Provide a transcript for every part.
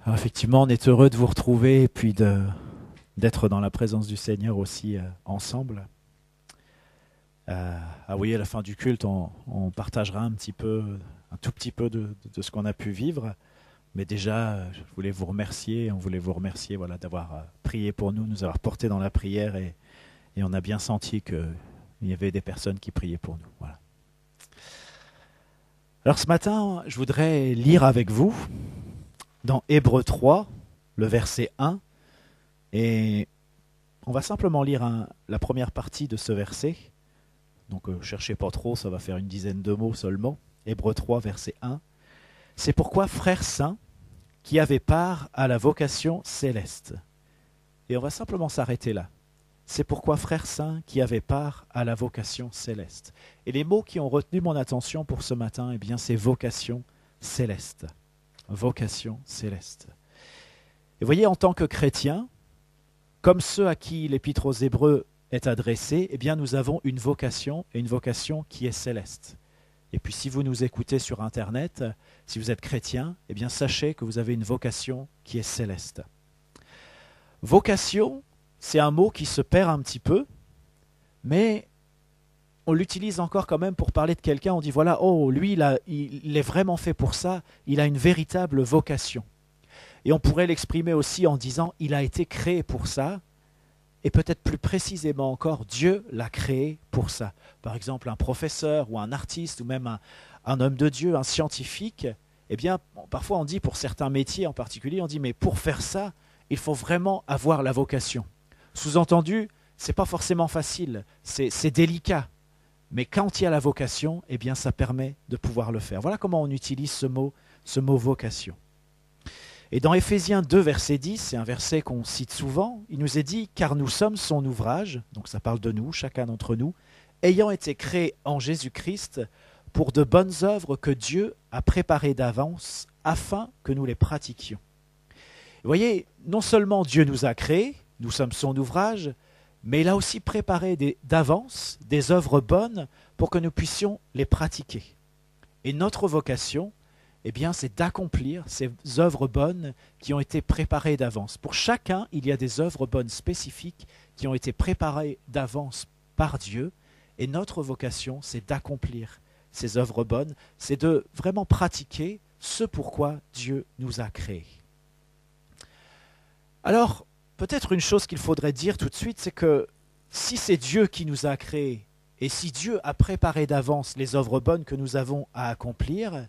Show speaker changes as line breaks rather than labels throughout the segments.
Alors effectivement, on est heureux de vous retrouver et puis d'être dans la présence du Seigneur aussi ensemble. Ah oui, à la fin du culte, on partagera un tout petit peu de ce qu'on a pu vivre. Mais déjà, je voulais vous remercier, on voulait vous remercier voilà, d'avoir prié pour nous, nous avoir portés dans la prière et on a bien senti qu'il y avait des personnes qui priaient pour nous. Voilà. Alors ce matin, je voudrais lire avec vous dans Hébreux 3, le verset 1, et on va simplement lire la première partie de ce verset. Donc cherchez pas trop, ça va faire une dizaine de mots seulement. Hébreux 3, verset 1. C'est pourquoi, frères saints, qui avaient part à la vocation céleste. Et on va simplement s'arrêter là. C'est pourquoi, frères saints, qui avaient part à la vocation céleste. Et les mots qui ont retenu mon attention pour ce matin, eh bien, c'est vocation céleste. Vocation céleste. Et vous voyez, en tant que chrétiens, comme ceux à qui l'Épître aux Hébreux est adressée, eh bien, nous avons une vocation, et une vocation qui est céleste. Et puis si vous nous écoutez sur Internet, si vous êtes chrétien, eh bien sachez que vous avez une vocation qui est céleste. Vocation, c'est un mot qui se perd un petit peu, mais on l'utilise encore quand même pour parler de quelqu'un. On dit voilà, oh, lui, il est vraiment fait pour ça, il a une véritable vocation. Et on pourrait l'exprimer aussi en disant il a été créé pour ça, et peut-être plus précisément encore, Dieu l'a créé pour ça. Par exemple, un professeur ou un artiste ou même un homme de Dieu, un scientifique, eh bien, parfois on dit pour certains métiers en particulier, on dit mais pour faire ça, il faut vraiment avoir la vocation. Sous-entendu, c'est pas forcément facile, c'est délicat. Mais quand il y a la vocation, eh bien, ça permet de pouvoir le faire. Voilà comment on utilise ce mot vocation. Et dans Éphésiens 2, verset 10, c'est un verset qu'on cite souvent, il nous est dit « Car nous sommes son ouvrage », donc ça parle de nous, chacun d'entre nous, « ayant été créés en Jésus-Christ pour de bonnes œuvres que Dieu a préparées d'avance afin que nous les pratiquions. » Vous voyez, non seulement Dieu nous a créés, nous sommes son ouvrage, mais il a aussi préparé d'avance des œuvres bonnes pour que nous puissions les pratiquer. Et notre vocation, eh bien, c'est d'accomplir ces œuvres bonnes qui ont été préparées d'avance. Pour chacun, il y a des œuvres bonnes spécifiques qui ont été préparées d'avance par Dieu. Et notre vocation, c'est d'accomplir ces œuvres bonnes, c'est de vraiment pratiquer ce pourquoi Dieu nous a créés. Alors, peut-être une chose qu'il faudrait dire tout de suite, c'est que si c'est Dieu qui nous a créés, et si Dieu a préparé d'avance les œuvres bonnes que nous avons à accomplir,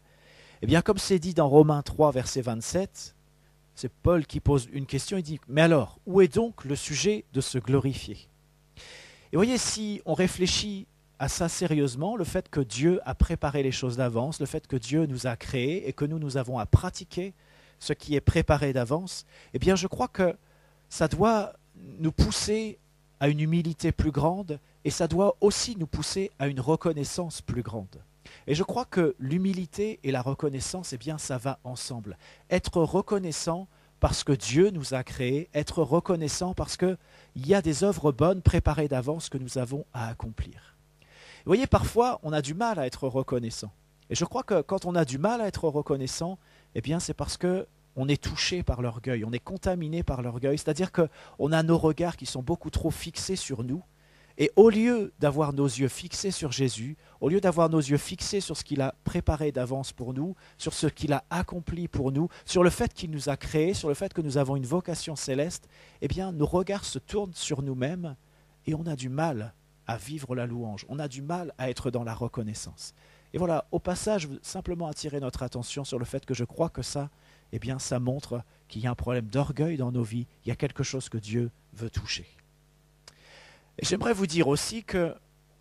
eh bien, comme c'est dit dans Romains 3, verset 27, c'est Paul qui pose une question, il dit « Mais alors, où est donc le sujet de se glorifier ?» Et vous voyez, si on réfléchit à ça sérieusement, le fait que Dieu a préparé les choses d'avance, le fait que Dieu nous a créés et que nous avons à pratiquer ce qui est préparé d'avance, eh bien, je crois que ça doit nous pousser à une humilité plus grande et ça doit aussi nous pousser à une reconnaissance plus grande. Et je crois que l'humilité et la reconnaissance, eh bien, ça va ensemble. Être reconnaissant parce que Dieu nous a créés, être reconnaissant parce qu'il y a des œuvres bonnes préparées d'avance que nous avons à accomplir. Vous voyez, parfois, on a du mal à être reconnaissant. Et je crois que quand on a du mal à être reconnaissant, eh bien, c'est parce qu'on est touché par l'orgueil, on est contaminé par l'orgueil, c'est-à-dire qu'on a nos regards qui sont beaucoup trop fixés sur nous. Et au lieu d'avoir nos yeux fixés sur Jésus, au lieu d'avoir nos yeux fixés sur ce qu'il a préparé d'avance pour nous, sur ce qu'il a accompli pour nous, sur le fait qu'il nous a créés, sur le fait que nous avons une vocation céleste, eh bien, nos regards se tournent sur nous-mêmes et on a du mal à vivre la louange, on a du mal à être dans la reconnaissance. Et voilà, au passage, je veux simplement attirer notre attention sur le fait que je crois que ça, eh bien, ça montre qu'il y a un problème d'orgueil dans nos vies, il y a quelque chose que Dieu veut toucher. Et j'aimerais vous dire aussi que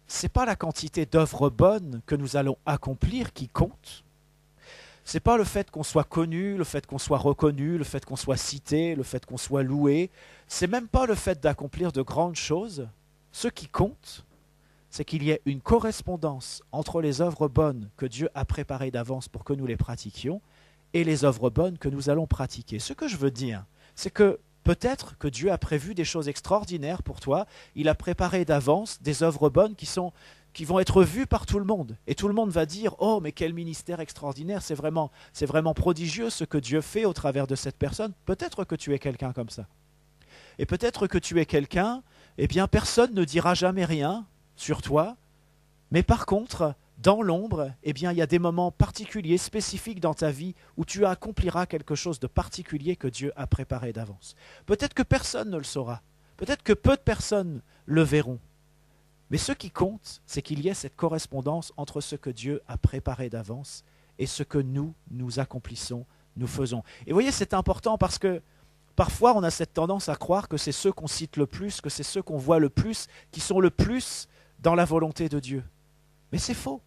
ce n'est pas la quantité d'œuvres bonnes que nous allons accomplir qui compte. Ce n'est pas le fait qu'on soit connu, le fait qu'on soit reconnu, le fait qu'on soit cité, le fait qu'on soit loué. Ce n'est même pas le fait d'accomplir de grandes choses. Ce qui compte, c'est qu'il y ait une correspondance entre les œuvres bonnes que Dieu a préparées d'avance pour que nous les pratiquions et les œuvres bonnes que nous allons pratiquer. Ce que je veux dire, c'est que peut-être que Dieu a prévu des choses extraordinaires pour toi. Il a préparé d'avance des œuvres bonnes qui qui vont être vus par tout le monde. Et tout le monde va dire « Oh, mais quel ministère extraordinaire, c'est vraiment prodigieux ce que Dieu fait au travers de cette personne. » Peut-être que tu es quelqu'un comme ça. Et peut-être que tu es quelqu'un, eh bien personne ne dira jamais rien sur toi, mais par contre, dans l'ombre, eh bien il y a des moments particuliers, spécifiques dans ta vie où tu accompliras quelque chose de particulier que Dieu a préparé d'avance. Peut-être que personne ne le saura, peut-être que peu de personnes le verront, mais ce qui compte, c'est qu'il y ait cette correspondance entre ce que Dieu a préparé d'avance et ce que nous accomplissons, nous faisons. Et vous voyez, c'est important parce que parfois, on a cette tendance à croire que c'est ceux qu'on cite le plus, que c'est ceux qu'on voit le plus, qui sont le plus dans la volonté de Dieu. Mais c'est faux,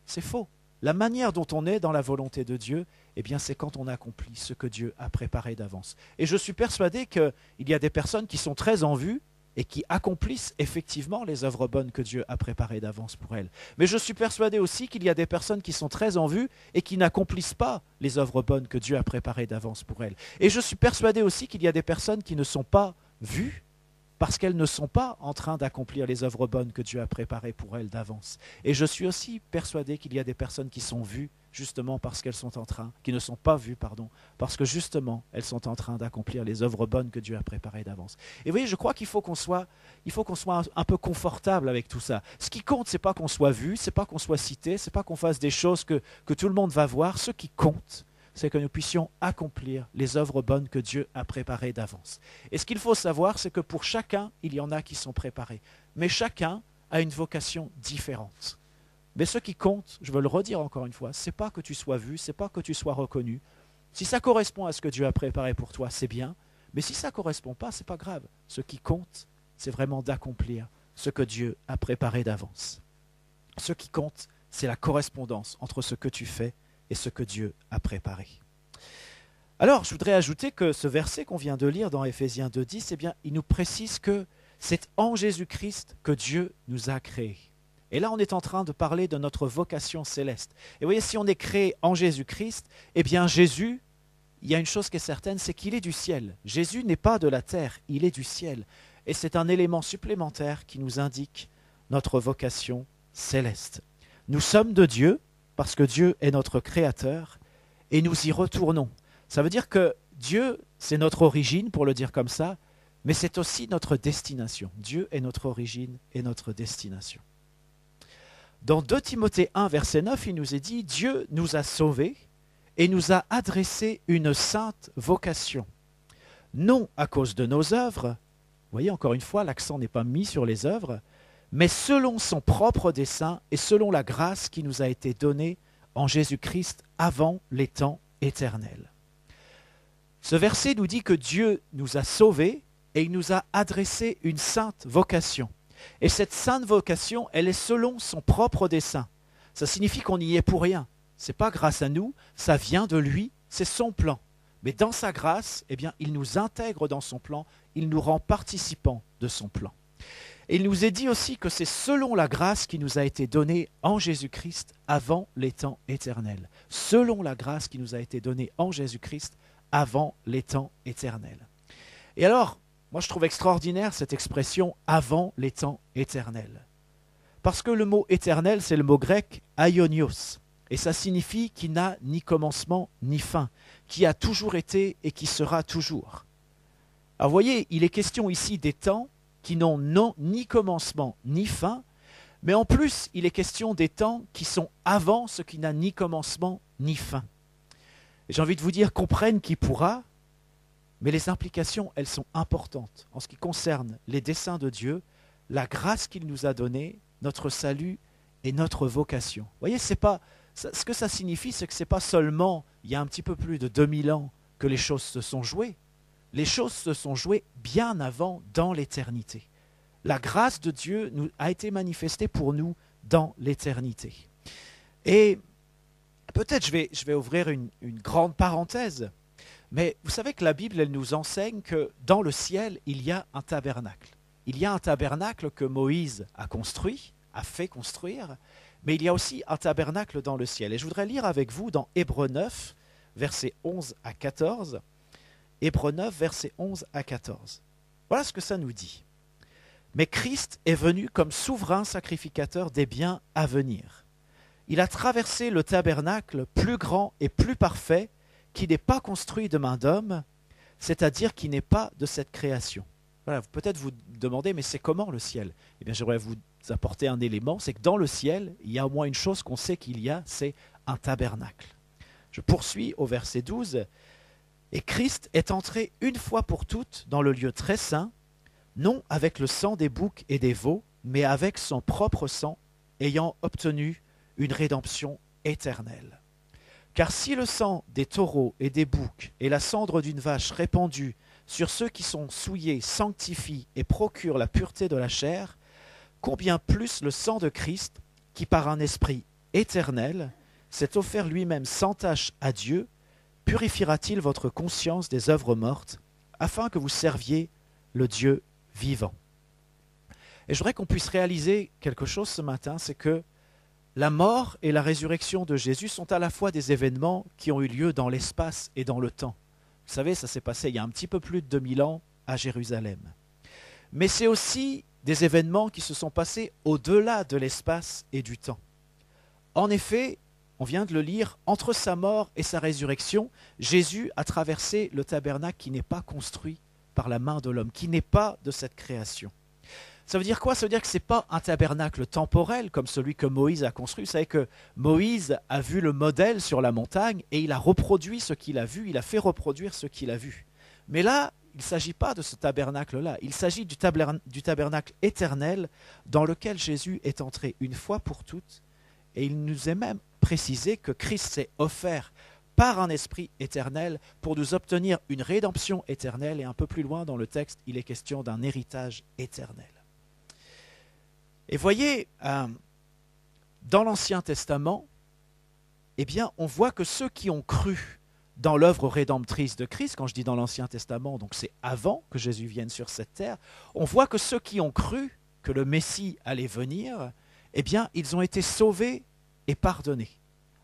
c'est faux. La manière dont on est dans la volonté de Dieu, eh bien, c'est quand on accomplit ce que Dieu a préparé d'avance. Et je suis persuadé qu'il y a des personnes qui sont très en vue et qui accomplissent effectivement les œuvres bonnes que Dieu a préparées d'avance pour elles. Mais je suis persuadé aussi qu'il y a des personnes qui sont très en vue et qui n'accomplissent pas les œuvres bonnes que Dieu a préparées d'avance pour elles. Et je suis persuadé aussi qu'il y a des personnes qui ne sont pas vues parce qu'elles ne sont pas en train d'accomplir les œuvres bonnes que Dieu a préparées pour elles d'avance. Et je suis aussi persuadé qu'il y a des personnes qui sont vues justement parce qu'elles sont en train, qui ne sont pas vues, parce que justement elles sont en train d'accomplir les œuvres bonnes que Dieu a préparées d'avance. Et vous voyez, je crois qu'il faut qu'on soit un peu confortable avec tout ça. Ce qui compte, c'est pas qu'on soit vu, c'est pas qu'on soit cité, c'est pas qu'on fasse des choses que tout le monde va voir. Ce qui compte, c'est que nous puissions accomplir les œuvres bonnes que Dieu a préparées d'avance. Et ce qu'il faut savoir, c'est que pour chacun, il y en a qui sont préparés. Mais chacun a une vocation différente. Mais ce qui compte, je veux le redire encore une fois, c'est pas que tu sois vu, c'est pas que tu sois reconnu. Si ça correspond à ce que Dieu a préparé pour toi, c'est bien. Mais si ça ne correspond pas, c'est pas grave. Ce qui compte, c'est vraiment d'accomplir ce que Dieu a préparé d'avance. Ce qui compte, c'est la correspondance entre ce que tu fais et ce que Dieu a préparé. Alors, je voudrais ajouter que ce verset qu'on vient de lire dans Éphésiens 2,10, eh bien, il nous précise que c'est en Jésus-Christ que Dieu nous a créés. Et là, on est en train de parler de notre vocation céleste. Et vous voyez, si on est créé en Jésus-Christ, eh bien, Jésus, il y a une chose qui est certaine, c'est qu'il est du ciel. Jésus n'est pas de la terre, il est du ciel. Et c'est un élément supplémentaire qui nous indique notre vocation céleste. Nous sommes de Dieu, parce que Dieu est notre créateur, et nous y retournons. Ça veut dire que Dieu, c'est notre origine, pour le dire comme ça, mais c'est aussi notre destination. Dieu est notre origine et notre destination. Dans 2 Timothée 1, verset 9, il nous est dit « Dieu nous a sauvés et nous a adressé une sainte vocation, non à cause de nos œuvres, » vous voyez, encore une fois, l'accent n'est pas mis sur les œuvres, mais selon son propre dessein et selon la grâce qui nous a été donnée en Jésus-Christ avant les temps éternels. Ce verset nous dit que Dieu nous a sauvés et il nous a adressé une sainte vocation. Et cette sainte vocation, elle est selon son propre dessein. Ça signifie qu'on n'y est pour rien. Ce n'est pas grâce à nous, ça vient de lui, c'est son plan. Mais dans sa grâce, eh bien, il nous intègre dans son plan, il nous rend participants de son plan. Et il nous est dit aussi que c'est selon la grâce qui nous a été donnée en Jésus-Christ avant les temps éternels. Selon la grâce qui nous a été donnée en Jésus-Christ avant les temps éternels. Et alors, moi je trouve extraordinaire cette expression « avant les temps éternels ». Parce que le mot « éternel », c'est le mot grec « aionios ». Et ça signifie qui n'a ni commencement ni fin, qui a toujours été et qui sera toujours. Alors vous voyez, il est question ici des temps qui n'ont ni commencement ni fin, mais en plus, il est question des temps qui sont avant ce qui n'a ni commencement ni fin. Et j'ai envie de vous dire, comprenne qui pourra, mais les implications, elles sont importantes en ce qui concerne les desseins de Dieu, la grâce qu'il nous a donnée, notre salut et notre vocation. Vous voyez, ce que ça signifie, c'est que ce n'est pas seulement il y a un petit peu plus de 2000 ans que les choses se sont jouées. Les choses se sont jouées bien avant, dans l'éternité. La grâce de Dieu a été manifestée pour nous dans l'éternité. Et peut-être je vais ouvrir une grande parenthèse, mais vous savez que la Bible, elle nous enseigne que dans le ciel, il y a un tabernacle. Il y a un tabernacle que Moïse a construit, a fait construire, mais il y a aussi un tabernacle dans le ciel. Et je voudrais lire avec vous dans Hébreux 9, versets 11 à 14. Hébreux 9, versets 11 à 14. Voilà ce que ça nous dit. Mais Christ est venu comme souverain sacrificateur des biens à venir. Il a traversé le tabernacle plus grand et plus parfait, qui n'est pas construit de main d'homme, c'est-à-dire qui n'est pas de cette création. Voilà, peut-être vous demandez, mais c'est comment le ciel? Eh bien, j'aimerais vous apporter un élément, c'est que dans le ciel, il y a au moins une chose qu'on sait qu'il y a, c'est un tabernacle. Je poursuis au verset 12. « Et Christ est entré une fois pour toutes dans le lieu très saint, non avec le sang des boucs et des veaux, mais avec son propre sang, ayant obtenu une rédemption éternelle. Car si le sang des taureaux et des boucs et la cendre d'une vache répandue sur ceux qui sont souillés sanctifient et procurent la pureté de la chair, combien plus le sang de Christ, qui par un esprit éternel s'est offert lui-même sans tache à Dieu, purifiera-t-il votre conscience des œuvres mortes, afin que vous serviez le Dieu vivant. » Et je voudrais qu'on puisse réaliser quelque chose ce matin, c'est que la mort et la résurrection de Jésus sont à la fois des événements qui ont eu lieu dans l'espace et dans le temps. Vous savez, ça s'est passé il y a un petit peu plus de 2000 ans à Jérusalem. Mais c'est aussi des événements qui se sont passés au-delà de l'espace et du temps. En effet, on vient de le lire, entre sa mort et sa résurrection, Jésus a traversé le tabernacle qui n'est pas construit par la main de l'homme, qui n'est pas de cette création. Ça veut dire quoi? Ça veut dire que ce n'est pas un tabernacle temporel comme celui que Moïse a construit. Vous savez que Moïse a vu le modèle sur la montagne et il a reproduit ce qu'il a vu, il a fait reproduire ce qu'il a vu. Mais là, il ne s'agit pas de ce tabernacle-là, il s'agit du tabernacle éternel dans lequel Jésus est entré une fois pour toutes. Et il nous est même précisé que Christ s'est offert par un esprit éternel pour nous obtenir une rédemption éternelle. Et un peu plus loin dans le texte, il est question d'un héritage éternel. Et voyez, dans l'Ancien Testament, eh bien, on voit que ceux qui ont cru dans l'œuvre rédemptrice de Christ, quand je dis dans l'Ancien Testament, donc c'est avant que Jésus vienne sur cette terre, on voit que ceux qui ont cru que le Messie allait venir, eh bien, ils ont été sauvés et pardonnés.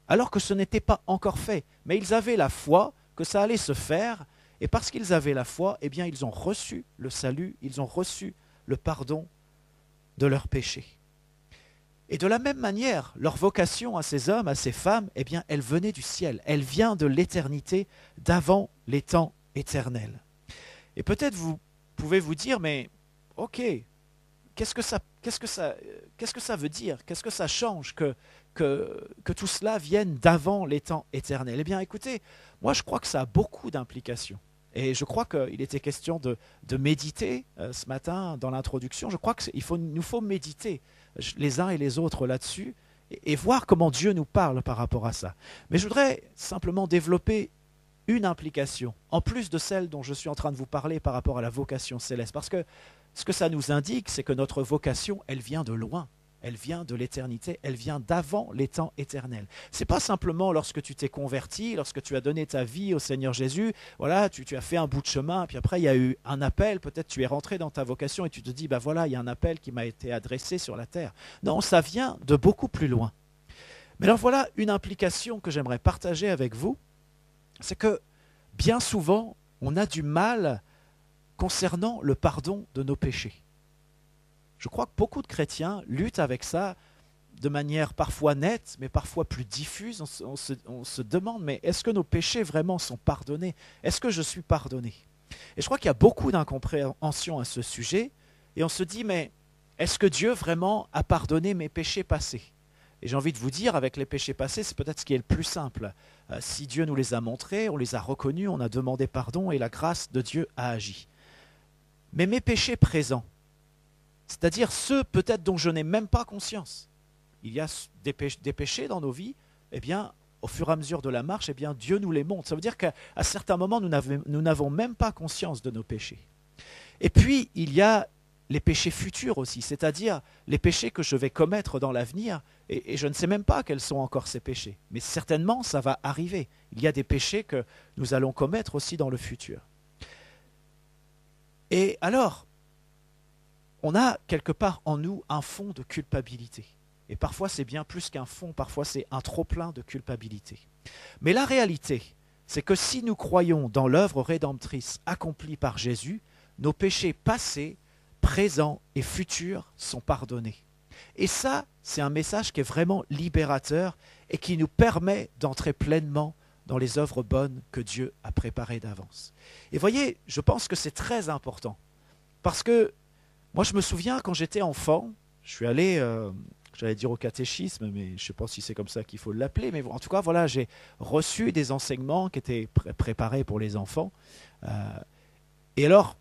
Alors que ce n'était pas encore fait, mais ils avaient la foi que ça allait se faire, et parce qu'ils avaient la foi, eh bien, ils ont reçu le salut, ils ont reçu le pardon de leurs péchés. Et de la même manière, leur vocation à ces hommes, à ces femmes, eh bien, elle venait du ciel, elle vient de l'éternité, d'avant les temps éternels. Et peut-être vous pouvez vous dire, mais ok, qu'est-ce que ça veut dire? Qu'est-ce que ça change que tout cela vienne d'avant les temps éternels? Eh bien, écoutez, moi je crois que ça a beaucoup d'implications. Et je crois qu'il était question de méditer ce matin dans l'introduction. Je crois qu'il nous faut méditer les uns et les autres là-dessus et voir comment Dieu nous parle par rapport à ça. Mais je voudrais simplement développer une implication, en plus de celle dont je suis en train de vous parler par rapport à la vocation céleste. Parce que ce que ça nous indique, c'est que notre vocation, elle vient de loin. Elle vient de l'éternité, elle vient d'avant les temps éternels. Ce n'est pas simplement lorsque tu t'es converti, lorsque tu as donné ta vie au Seigneur Jésus, voilà, tu as fait un bout de chemin, puis après il y a eu un appel, peut-être tu es rentré dans ta vocation et tu te dis, ben voilà, il y a un appel qui m'a été adressé sur la terre. Non, ça vient de beaucoup plus loin. Mais alors voilà une implication que j'aimerais partager avec vous, c'est que bien souvent, on a du mal concernant le pardon de nos péchés. Je crois que beaucoup de chrétiens luttent avec ça de manière parfois nette, mais parfois plus diffuse. On se demande, mais est-ce que nos péchés vraiment sont pardonnés? Est-ce que je suis pardonné? Et je crois qu'il y a beaucoup d'incompréhension à ce sujet, et on se dit, mais est-ce que Dieu vraiment a pardonné mes péchés passés? Et j'ai envie de vous dire, avec les péchés passés, c'est peut-être ce qui est le plus simple. Si Dieu nous les a montrés, on les a reconnus, on a demandé pardon, et la grâce de Dieu a agi. Mais mes péchés présents, c'est-à-dire ceux peut-être dont je n'ai même pas conscience. Il y a des péchés dans nos vies, eh bien, au fur et à mesure de la marche, eh bien, Dieu nous les montre. Ça veut dire qu'à certains moments, nous n'avons même pas conscience de nos péchés. Et puis, il y a les péchés futurs aussi, c'est-à-dire les péchés que je vais commettre dans l'avenir, et je ne sais même pas quels sont encore ces péchés. Mais certainement, ça va arriver. Il y a des péchés que nous allons commettre aussi dans le futur. Et alors, on a quelque part en nous un fond de culpabilité. Et parfois c'est bien plus qu'un fond, parfois c'est un trop-plein de culpabilité. Mais la réalité, c'est que si nous croyons dans l'œuvre rédemptrice accomplie par Jésus, nos péchés passés présent et futur sont pardonnés. Et ça, c'est un message qui est vraiment libérateur et qui nous permet d'entrer pleinement dans les œuvres bonnes que Dieu a préparées d'avance. Et voyez, je pense que c'est très important. Parce que moi, je me souviens quand j'étais enfant, je suis allé, j'allais dire au catéchisme, mais je ne sais pas si c'est comme ça qu'il faut l'appeler, mais en tout cas, voilà, j'ai reçu des enseignements qui étaient préparés pour les enfants. Et alors,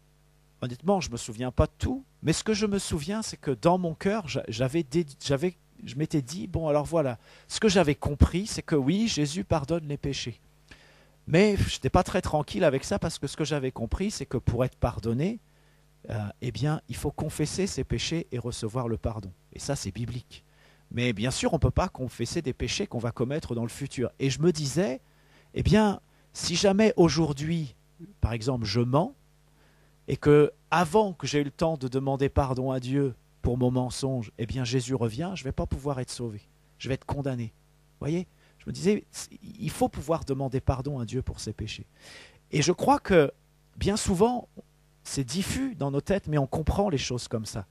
honnêtement, je ne me souviens pas de tout, mais ce que je me souviens, c'est que dans mon cœur, je m'étais dit, bon, alors voilà, ce que j'avais compris, c'est que oui, Jésus pardonne les péchés. Mais je n'étais pas très tranquille avec ça, parce que ce que j'avais compris, c'est que pour être pardonné, eh bien, il faut confesser ses péchés et recevoir le pardon. Et ça, c'est biblique. Mais bien sûr, on ne peut pas confesser des péchés qu'on va commettre dans le futur. Et je me disais, eh bien, si jamais aujourd'hui, par exemple, je mens, et que avant que j'ai eu le temps de demander pardon à Dieu pour mon mensonge, eh bien Jésus revient, je ne vais pas pouvoir être sauvé. Je vais être condamné. Vous voyez ? Je me disais, il faut pouvoir demander pardon à Dieu pour ses péchés. Et je crois que bien souvent, c'est diffus dans nos têtes, mais on comprend les choses comme ça.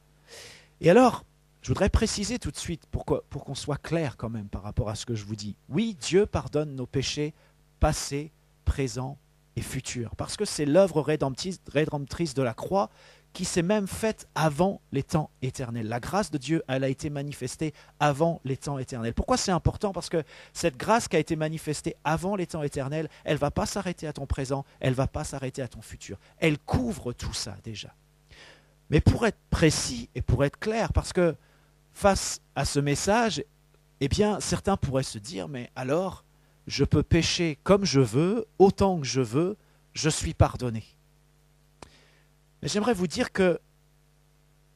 Et alors, je voudrais préciser tout de suite pour qu'on soit clair quand même par rapport à ce que je vous dis. Oui, Dieu pardonne nos péchés passés, présents et futurs, parce que c'est l'œuvre rédemptrice de la croix qui s'est même faite avant les temps éternels. La grâce de Dieu, elle a été manifestée avant les temps éternels. Pourquoi c'est important ? Parce que cette grâce qui a été manifestée avant les temps éternels, elle ne va pas s'arrêter à ton présent, elle ne va pas s'arrêter à ton futur. Elle couvre tout ça déjà. Mais pour être précis et pour être clair, parce que face à ce message, eh bien, certains pourraient se dire, mais alors, je peux pécher comme je veux, autant que je veux, je suis pardonné. Mais j'aimerais vous dire que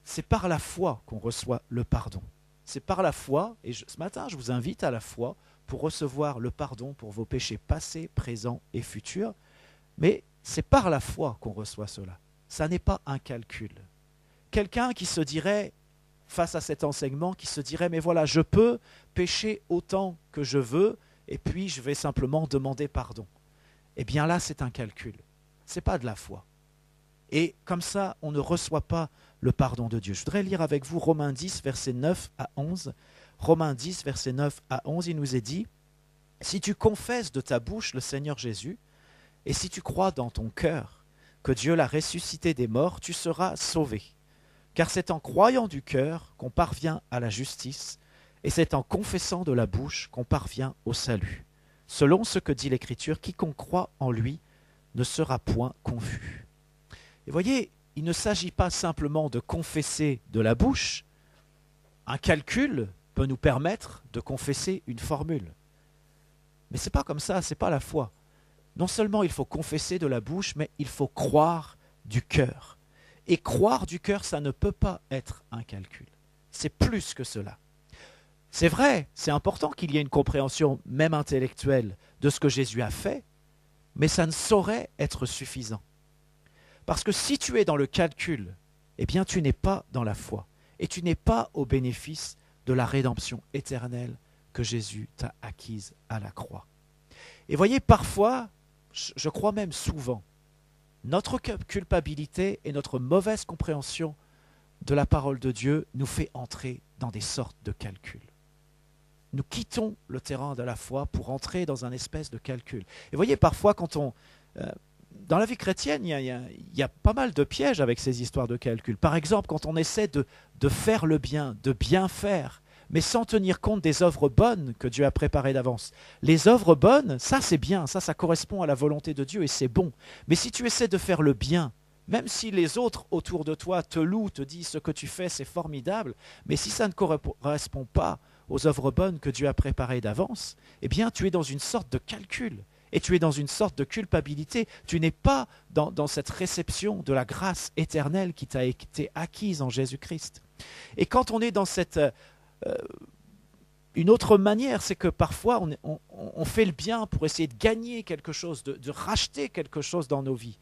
c'est par la foi qu'on reçoit le pardon. C'est par la foi, et ce matin je vous invite à la foi pour recevoir le pardon pour vos péchés passés, présents et futurs, mais c'est par la foi qu'on reçoit cela. Ça n'est pas un calcul. Quelqu'un qui se dirait, face à cet enseignement, qui se dirait, mais voilà, je peux pécher autant que je veux, et puis je vais simplement demander pardon. Eh bien là, c'est un calcul. Ce n'est pas de la foi. Et comme ça, on ne reçoit pas le pardon de Dieu. Je voudrais lire avec vous Romains 10, versets 9 à 11. Romains 10, versets 9 à 11, il nous est dit, « Si tu confesses de ta bouche le Seigneur Jésus, et si tu crois dans ton cœur que Dieu l'a ressuscité des morts, tu seras sauvé. Car c'est en croyant du cœur qu'on parvient à la justice, et c'est en confessant de la bouche qu'on parvient au salut. Selon ce que dit l'Écriture, quiconque croit en lui ne sera point confus. » Et voyez, il ne s'agit pas simplement de confesser de la bouche. Un calcul peut nous permettre de confesser une formule. Mais ce n'est pas comme ça, ce n'est pas la foi. Non seulement il faut confesser de la bouche, mais il faut croire du cœur. Et croire du cœur, ça ne peut pas être un calcul. C'est plus que cela. C'est vrai, c'est important qu'il y ait une compréhension, même intellectuelle, de ce que Jésus a fait, mais ça ne saurait être suffisant. Parce que si tu es dans le calcul, eh bien tu n'es pas dans la foi, et tu n'es pas au bénéfice de la rédemption éternelle que Jésus t'a acquise à la croix. Et voyez, parfois, je crois même souvent, notre culpabilité et notre mauvaise compréhension de la parole de Dieu nous fait entrer dans des sortes de calculs. Nous quittons le terrain de la foi pour entrer dans un espèce de calcul. Et voyez, parfois, quand on... dans la vie chrétienne, il y a pas mal de pièges avec ces histoires de calcul. Par exemple, quand on essaie de faire le bien, de bien faire, mais sans tenir compte des œuvres bonnes que Dieu a préparées d'avance. Les œuvres bonnes, ça c'est bien, ça correspond à la volonté de Dieu et c'est bon. Mais si tu essaies de faire le bien, même si les autres autour de toi te louent, te disent ce que tu fais, c'est formidable, mais si ça ne correspond pas aux œuvres bonnes que Dieu a préparées d'avance, eh bien tu es dans une sorte de calcul. Et tu es dans une sorte de culpabilité. Tu n'es pas dans cette réception de la grâce éternelle qui t'a été acquise en Jésus-Christ. Et quand on est dans cette... une autre manière, c'est que parfois on fait le bien pour essayer de gagner quelque chose, de racheter quelque chose dans nos vies.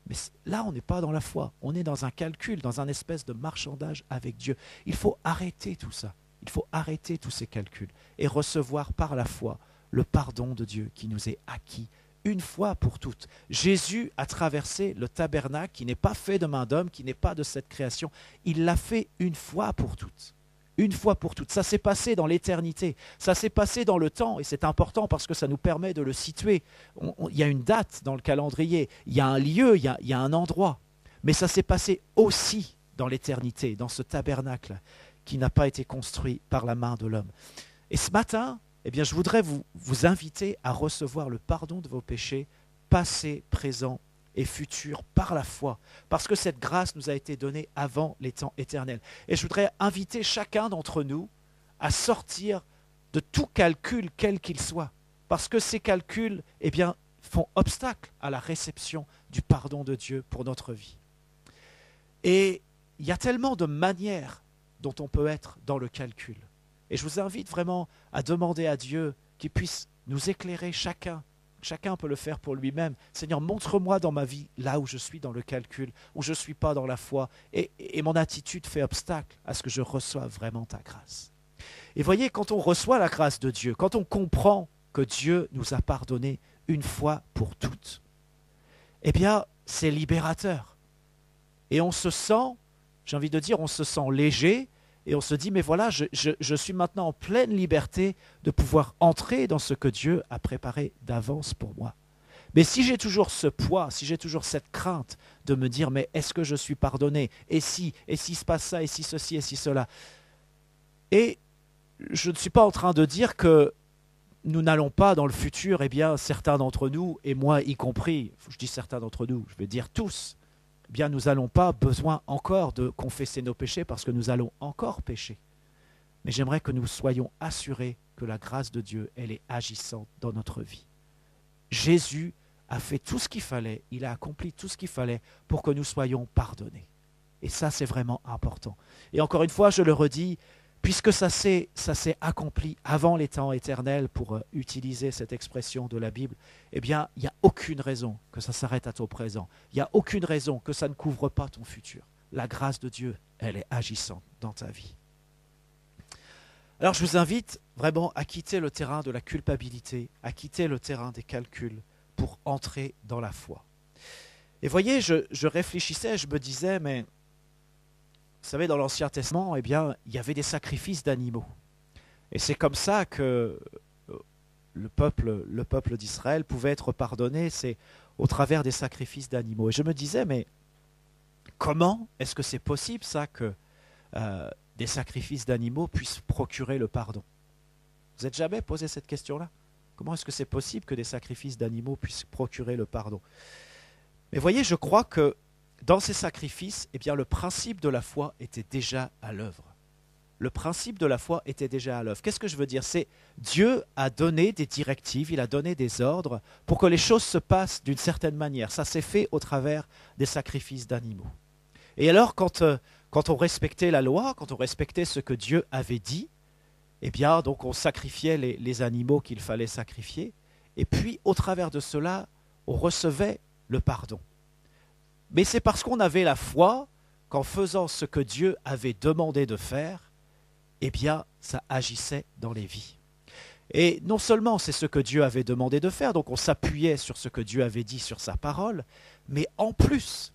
Mais là, on n'est pas dans la foi. On est dans un calcul, dans un espèce de marchandage avec Dieu. Il faut arrêter tout ça. Il faut arrêter tous ces calculs et recevoir par la foi le pardon de Dieu qui nous est acquis une fois pour toutes. Jésus a traversé le tabernacle qui n'est pas fait de main d'homme, qui n'est pas de cette création. Il l'a fait une fois pour toutes. Une fois pour toutes. Ça s'est passé dans l'éternité. Ça s'est passé dans le temps, et c'est important parce que ça nous permet de le situer. Il y a une date dans le calendrier, il y a un lieu, il y a un endroit. Mais ça s'est passé aussi dans l'éternité, dans ce tabernacle qui n'a pas été construit par la main de l'homme. Et ce matin, eh bien, je voudrais vous inviter à recevoir le pardon de vos péchés, passés, présents et futurs, par la foi, parce que cette grâce nous a été donnée avant les temps éternels. Et je voudrais inviter chacun d'entre nous à sortir de tout calcul, quel qu'il soit, parce que ces calculs, eh bien, font obstacle à la réception du pardon de Dieu pour notre vie. Et il y a tellement de manières dont on peut être dans le calcul. Et je vous invite vraiment à demander à Dieu qu'il puisse nous éclairer chacun. Chacun peut le faire pour lui-même. Seigneur, montre-moi dans ma vie là où je suis dans le calcul, où je ne suis pas dans la foi, et mon attitude fait obstacle à ce que je reçoive vraiment ta grâce. Et voyez, quand on reçoit la grâce de Dieu, quand on comprend que Dieu nous a pardonné une fois pour toutes, eh bien, c'est libérateur. Et on se sent, j'ai envie de dire, on se sent léger, et on se dit, mais voilà, je suis maintenant en pleine liberté de pouvoir entrer dans ce que Dieu a préparé d'avance pour moi. Mais si j'ai toujours ce poids, si j'ai toujours cette crainte de me dire, mais est-ce que je suis pardonné? Et si se passe ça, et si ceci, et si cela? Et je ne suis pas en train de dire que nous n'allons pas dans le futur, eh bien, certains d'entre nous, et moi y compris, je dis certains d'entre nous, je vais dire tous, eh bien, nous n'allons pas besoin encore de confesser nos péchés parce que nous allons encore pécher. Mais j'aimerais que nous soyons assurés que la grâce de Dieu, elle est agissante dans notre vie. Jésus a fait tout ce qu'il fallait, il a accompli tout ce qu'il fallait pour que nous soyons pardonnés. Et ça, c'est vraiment important. Et encore une fois, je le redis, puisque ça s'est accompli avant les temps éternels, pour utiliser cette expression de la Bible, eh bien, il n'y a aucune raison que ça s'arrête à ton présent. Il n'y a aucune raison que ça ne couvre pas ton futur. La grâce de Dieu, elle est agissante dans ta vie. Alors, je vous invite vraiment à quitter le terrain de la culpabilité, à quitter le terrain des calculs pour entrer dans la foi. Et voyez, je réfléchissais, je me disais, mais vous savez, dans l'Ancien Testament, eh bien, il y avait des sacrifices d'animaux. Et c'est comme ça que le peuple d'Israël pouvait être pardonné, c'est au travers des sacrifices d'animaux. Et je me disais, mais comment est-ce que c'est possible ça que des sacrifices d'animaux puissent procurer le pardon? Vous n'êtes jamais posé cette question-là? Comment est-ce que c'est possible que des sacrifices d'animaux puissent procurer le pardon? Mais voyez, je crois que dans ces sacrifices, eh bien, le principe de la foi était déjà à l'œuvre. Le principe de la foi était déjà à l'œuvre. Qu'est-ce que je veux dire? C'est Dieu a donné des directives, il a donné des ordres pour que les choses se passent d'une certaine manière. Ça s'est fait au travers des sacrifices d'animaux. Et alors, quand on respectait la loi, quand on respectait ce que Dieu avait dit, eh bien, donc on sacrifiait les animaux qu'il fallait sacrifier. Et puis, au travers de cela, on recevait le pardon. Mais c'est parce qu'on avait la foi qu'en faisant ce que Dieu avait demandé de faire, eh bien, ça agissait dans les vies. Et non seulement c'est ce que Dieu avait demandé de faire, donc on s'appuyait sur ce que Dieu avait dit sur sa parole, mais en plus,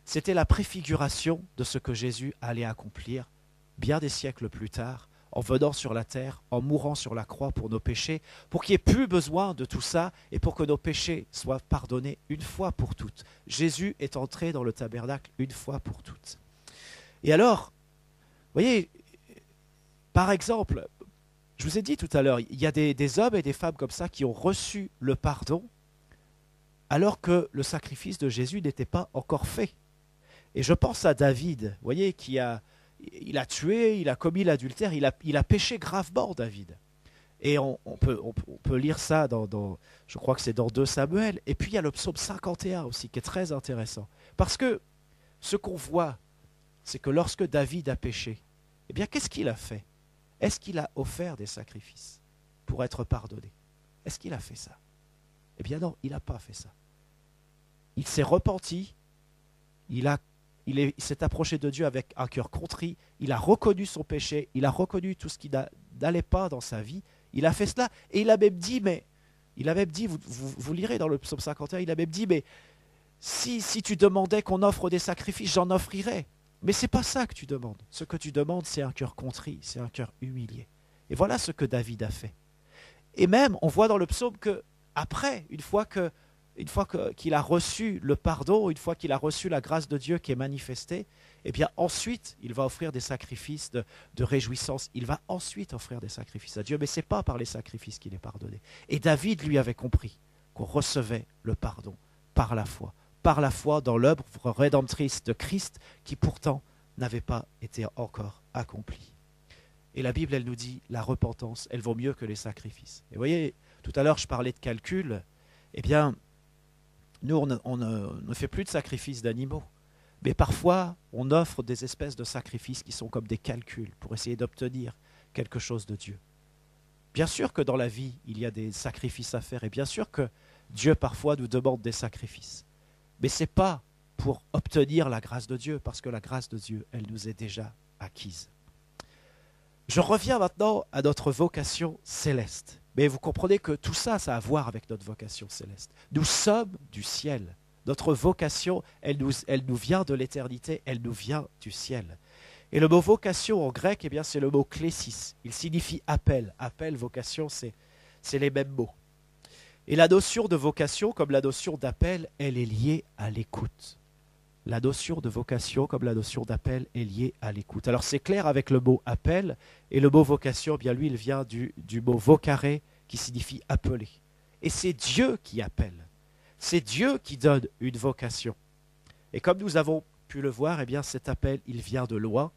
c'était la préfiguration de ce que Jésus allait accomplir bien des siècles plus tard, en venant sur la terre, en mourant sur la croix pour nos péchés, pour qu'il n'y ait plus besoin de tout ça et pour que nos péchés soient pardonnés une fois pour toutes. Jésus est entré dans le tabernacle une fois pour toutes. Et alors, vous voyez, par exemple, je vous ai dit tout à l'heure, il y a des hommes et des femmes comme ça qui ont reçu le pardon alors que le sacrifice de Jésus n'était pas encore fait. Et je pense à David, vous voyez, il a tué, il a commis l'adultère, il a péché gravement, David. Et on peut lire ça je crois que c'est dans 2 Samuel. Et puis il y a le psaume 51 aussi, qui est très intéressant. Parce que ce qu'on voit, c'est que lorsque David a péché, eh bien qu'est-ce qu'il a fait? Est-ce qu'il a offert des sacrifices pour être pardonné? Est-ce qu'il a fait ça? Eh bien non, il n'a pas fait ça. Il s'est repenti, il s'est approché de Dieu avec un cœur contrit, il a reconnu son péché, il a reconnu tout ce qui n'allait pas dans sa vie, il a fait cela, et il a même dit, mais Il a même dit, vous lirez dans le psaume 51, il a même dit, mais si tu demandais qu'on offre des sacrifices, j'en offrirais. Mais c'est pas ça que tu demandes. Ce que tu demandes, c'est un cœur contrit, c'est un cœur humilié. Et voilà ce que David a fait. Et même, on voit dans le psaume que après, une fois qu'il a reçu le pardon, une fois qu'il a reçu la grâce de Dieu qui est manifestée, eh bien ensuite, il va offrir des sacrifices de réjouissance. Il va ensuite offrir des sacrifices à Dieu, mais ce n'est pas par les sacrifices qu'il est pardonné. Et David, lui, avait compris qu'on recevait le pardon par la foi dans l'œuvre rédemptrice de Christ qui pourtant n'avait pas été encore accomplie. Et la Bible, elle nous dit, la repentance, elle vaut mieux que les sacrifices. Et vous voyez, tout à l'heure, je parlais de calcul. Eh bien, nous, on ne fait plus de sacrifices d'animaux. Mais parfois, on offre des espèces de sacrifices qui sont comme des calculs pour essayer d'obtenir quelque chose de Dieu. Bien sûr que dans la vie, il y a des sacrifices à faire. Et bien sûr que Dieu, parfois, nous demande des sacrifices. Mais ce n'est pas pour obtenir la grâce de Dieu, parce que la grâce de Dieu, elle nous est déjà acquise. Je reviens maintenant à notre vocation céleste. Mais vous comprenez que tout ça, ça a à voir avec notre vocation céleste. Nous sommes du ciel. Notre vocation, elle nous vient de l'éternité, elle nous vient du ciel. Et le mot vocation en grec, eh bien, c'est le mot klésis. Il signifie appel. Appel, vocation, c'est les mêmes mots. Et la notion de vocation, comme la notion d'appel, elle est liée à l'écoute. La notion de vocation, comme la notion d'appel, est liée à l'écoute. Alors c'est clair avec le mot appel, et le mot vocation, eh bien lui, il vient du mot vocare, qui signifie appeler. Et c'est Dieu qui appelle. C'est Dieu qui donne une vocation. Et comme nous avons pu le voir, eh bien cet appel, il vient de loin.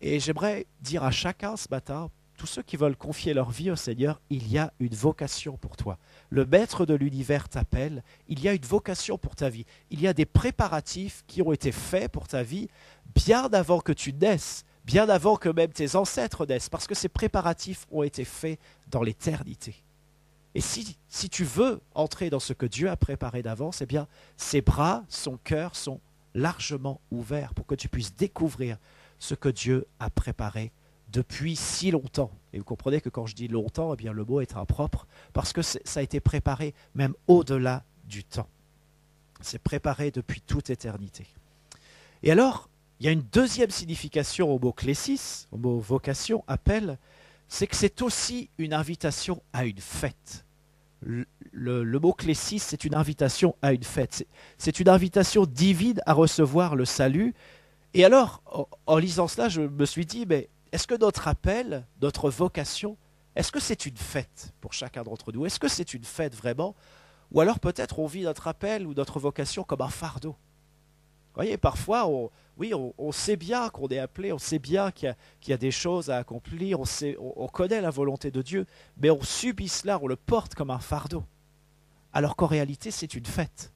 Et j'aimerais dire à chacun ce matin, tous ceux qui veulent confier leur vie au Seigneur, il y a une vocation pour toi. Le maître de l'univers t'appelle, il y a une vocation pour ta vie. Il y a des préparatifs qui ont été faits pour ta vie bien avant que tu naisses, bien avant que même tes ancêtres naissent, parce que ces préparatifs ont été faits dans l'éternité. Et si tu veux entrer dans ce que Dieu a préparé d'avance, eh bien, ses bras, son cœur sont largement ouverts pour que tu puisses découvrir ce que Dieu a préparé depuis si longtemps. Et vous comprenez que quand je dis longtemps, eh bien, le mot est impropre, parce que ça a été préparé même au-delà du temps. C'est préparé depuis toute éternité. Et alors, il y a une deuxième signification au mot klésis, au mot vocation, appel, c'est que c'est aussi une invitation à une fête. Le mot klésis, c'est une invitation à une fête. C'est une invitation divine à recevoir le salut. Et alors, en lisant cela, je me suis dit, mais est-ce que notre appel, notre vocation, est-ce que c'est une fête pour chacun d'entre nous? Est-ce que c'est une fête vraiment? Ou alors peut-être on vit notre appel ou notre vocation comme un fardeau. Vous voyez, parfois, on sait bien qu'on est appelé, on sait bien qu'il y a des choses à accomplir, on connaît la volonté de Dieu, mais on subit cela, on le porte comme un fardeau. Alors qu'en réalité, c'est une fête.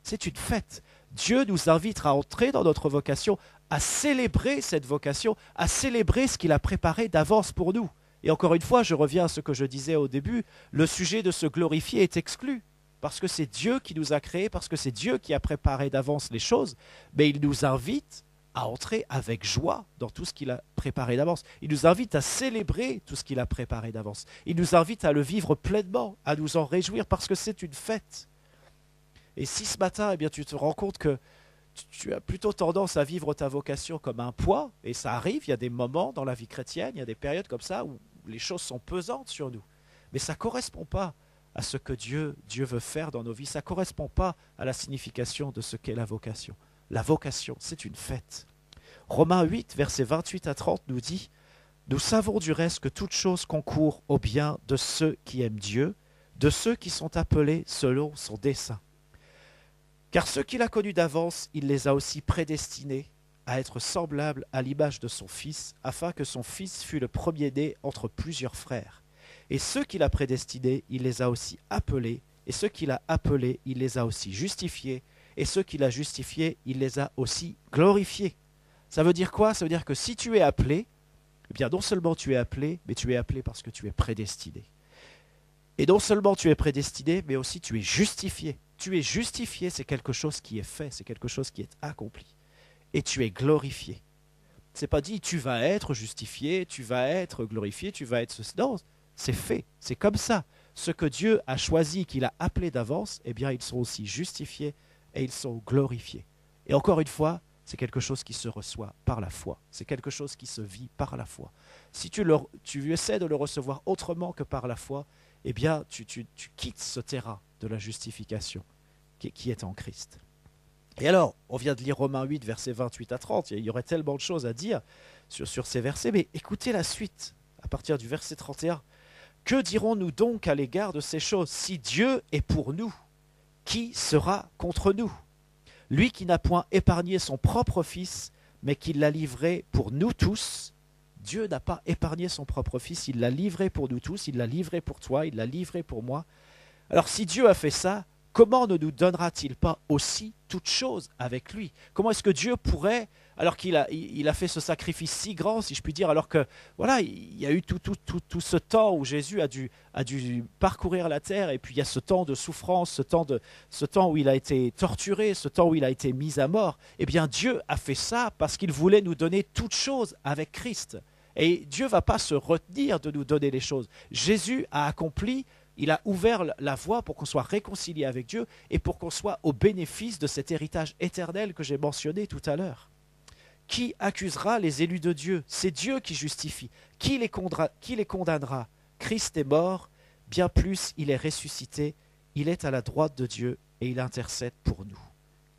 C'est une fête. Dieu nous invite à entrer dans notre vocation, à célébrer cette vocation, à célébrer ce qu'il a préparé d'avance pour nous. Et encore une fois, je reviens à ce que je disais au début, le sujet de se glorifier est exclu. Parce que c'est Dieu qui nous a créés, parce que c'est Dieu qui a préparé d'avance les choses, mais il nous invite à entrer avec joie dans tout ce qu'il a préparé d'avance. Il nous invite à célébrer tout ce qu'il a préparé d'avance. Il nous invite à le vivre pleinement, à nous en réjouir, parce que c'est une fête. Et si ce matin, eh bien, tu te rends compte que tu as plutôt tendance à vivre ta vocation comme un poids, et ça arrive, il y a des moments dans la vie chrétienne, il y a des périodes comme ça où les choses sont pesantes sur nous, mais ça ne correspond pas à ce que Dieu veut faire dans nos vies, ça ne correspond pas à la signification de ce qu'est la vocation. La vocation, c'est une fête. Romains 8, versets 28 à 30 nous dit « Nous savons du reste que toute chose concourt au bien de ceux qui aiment Dieu, de ceux qui sont appelés selon son dessein. Car ceux qu'il a connus d'avance, il les a aussi prédestinés à être semblables à l'image de son Fils, afin que son Fils fût le premier-né entre plusieurs frères. Et ceux qu'il a prédestinés, il les a aussi appelés, et ceux qu'il a appelés, il les a aussi justifiés, et ceux qu'il a justifiés, il les a aussi glorifiés. » Ça veut dire quoi? Ça veut dire que si tu es appelé, eh bien non seulement tu es appelé, mais tu es appelé parce que tu es prédestiné. Et non seulement tu es prédestiné, mais aussi tu es justifié. Tu es justifié, c'est quelque chose qui est fait, c'est quelque chose qui est accompli. Et tu es glorifié. C'est pas dit tu vas être justifié, tu vas être glorifié, tu vas être ceci. Non, c'est fait, c'est comme ça. ce que Dieu a choisi, qu'il a appelé d'avance, eh bien ils sont aussi justifiés et ils sont glorifiés. Et encore une fois, c'est quelque chose qui se reçoit par la foi. C'est quelque chose qui se vit par la foi. Si tu essaies de le recevoir autrement que par la foi, eh bien tu quittes ce terrain de la justification qui est en Christ. Et alors, on vient de lire Romains 8, versets 28 à 30. Il y aurait tellement de choses à dire sur ces versets, mais écoutez la suite, à partir du verset 31. Que dirons-nous donc à l'égard de ces choses? Si Dieu est pour nous, qui sera contre nous? Lui qui n'a point épargné son propre Fils, mais qui l'a livré pour nous tous. Dieu n'a pas épargné son propre Fils, il l'a livré pour nous tous, il l'a livré pour toi, il l'a livré pour moi. Alors si Dieu a fait ça, comment ne nous donnera-t-il pas aussi toutes choses avec lui? Comment est-ce que Dieu pourrait, alors qu'il a fait ce sacrifice si grand, si je puis dire, alors que voilà, il y a eu tout ce temps où Jésus a dû parcourir la terre, et puis il y a ce temps de souffrance, ce temps où il a été torturé, ce temps où il a été mis à mort. Eh bien Dieu a fait ça parce qu'il voulait nous donner toutes choses avec Christ. Et Dieu ne va pas se retenir de nous donner les choses. Jésus a accompli. Il a ouvert la voie pour qu'on soit réconcilié avec Dieu et pour qu'on soit au bénéfice de cet héritage éternel que j'ai mentionné tout à l'heure. Qui accusera les élus de Dieu? C'est Dieu qui justifie. Qui les condamnera? Christ est mort, bien plus il est ressuscité, il est à la droite de Dieu et il intercède pour nous.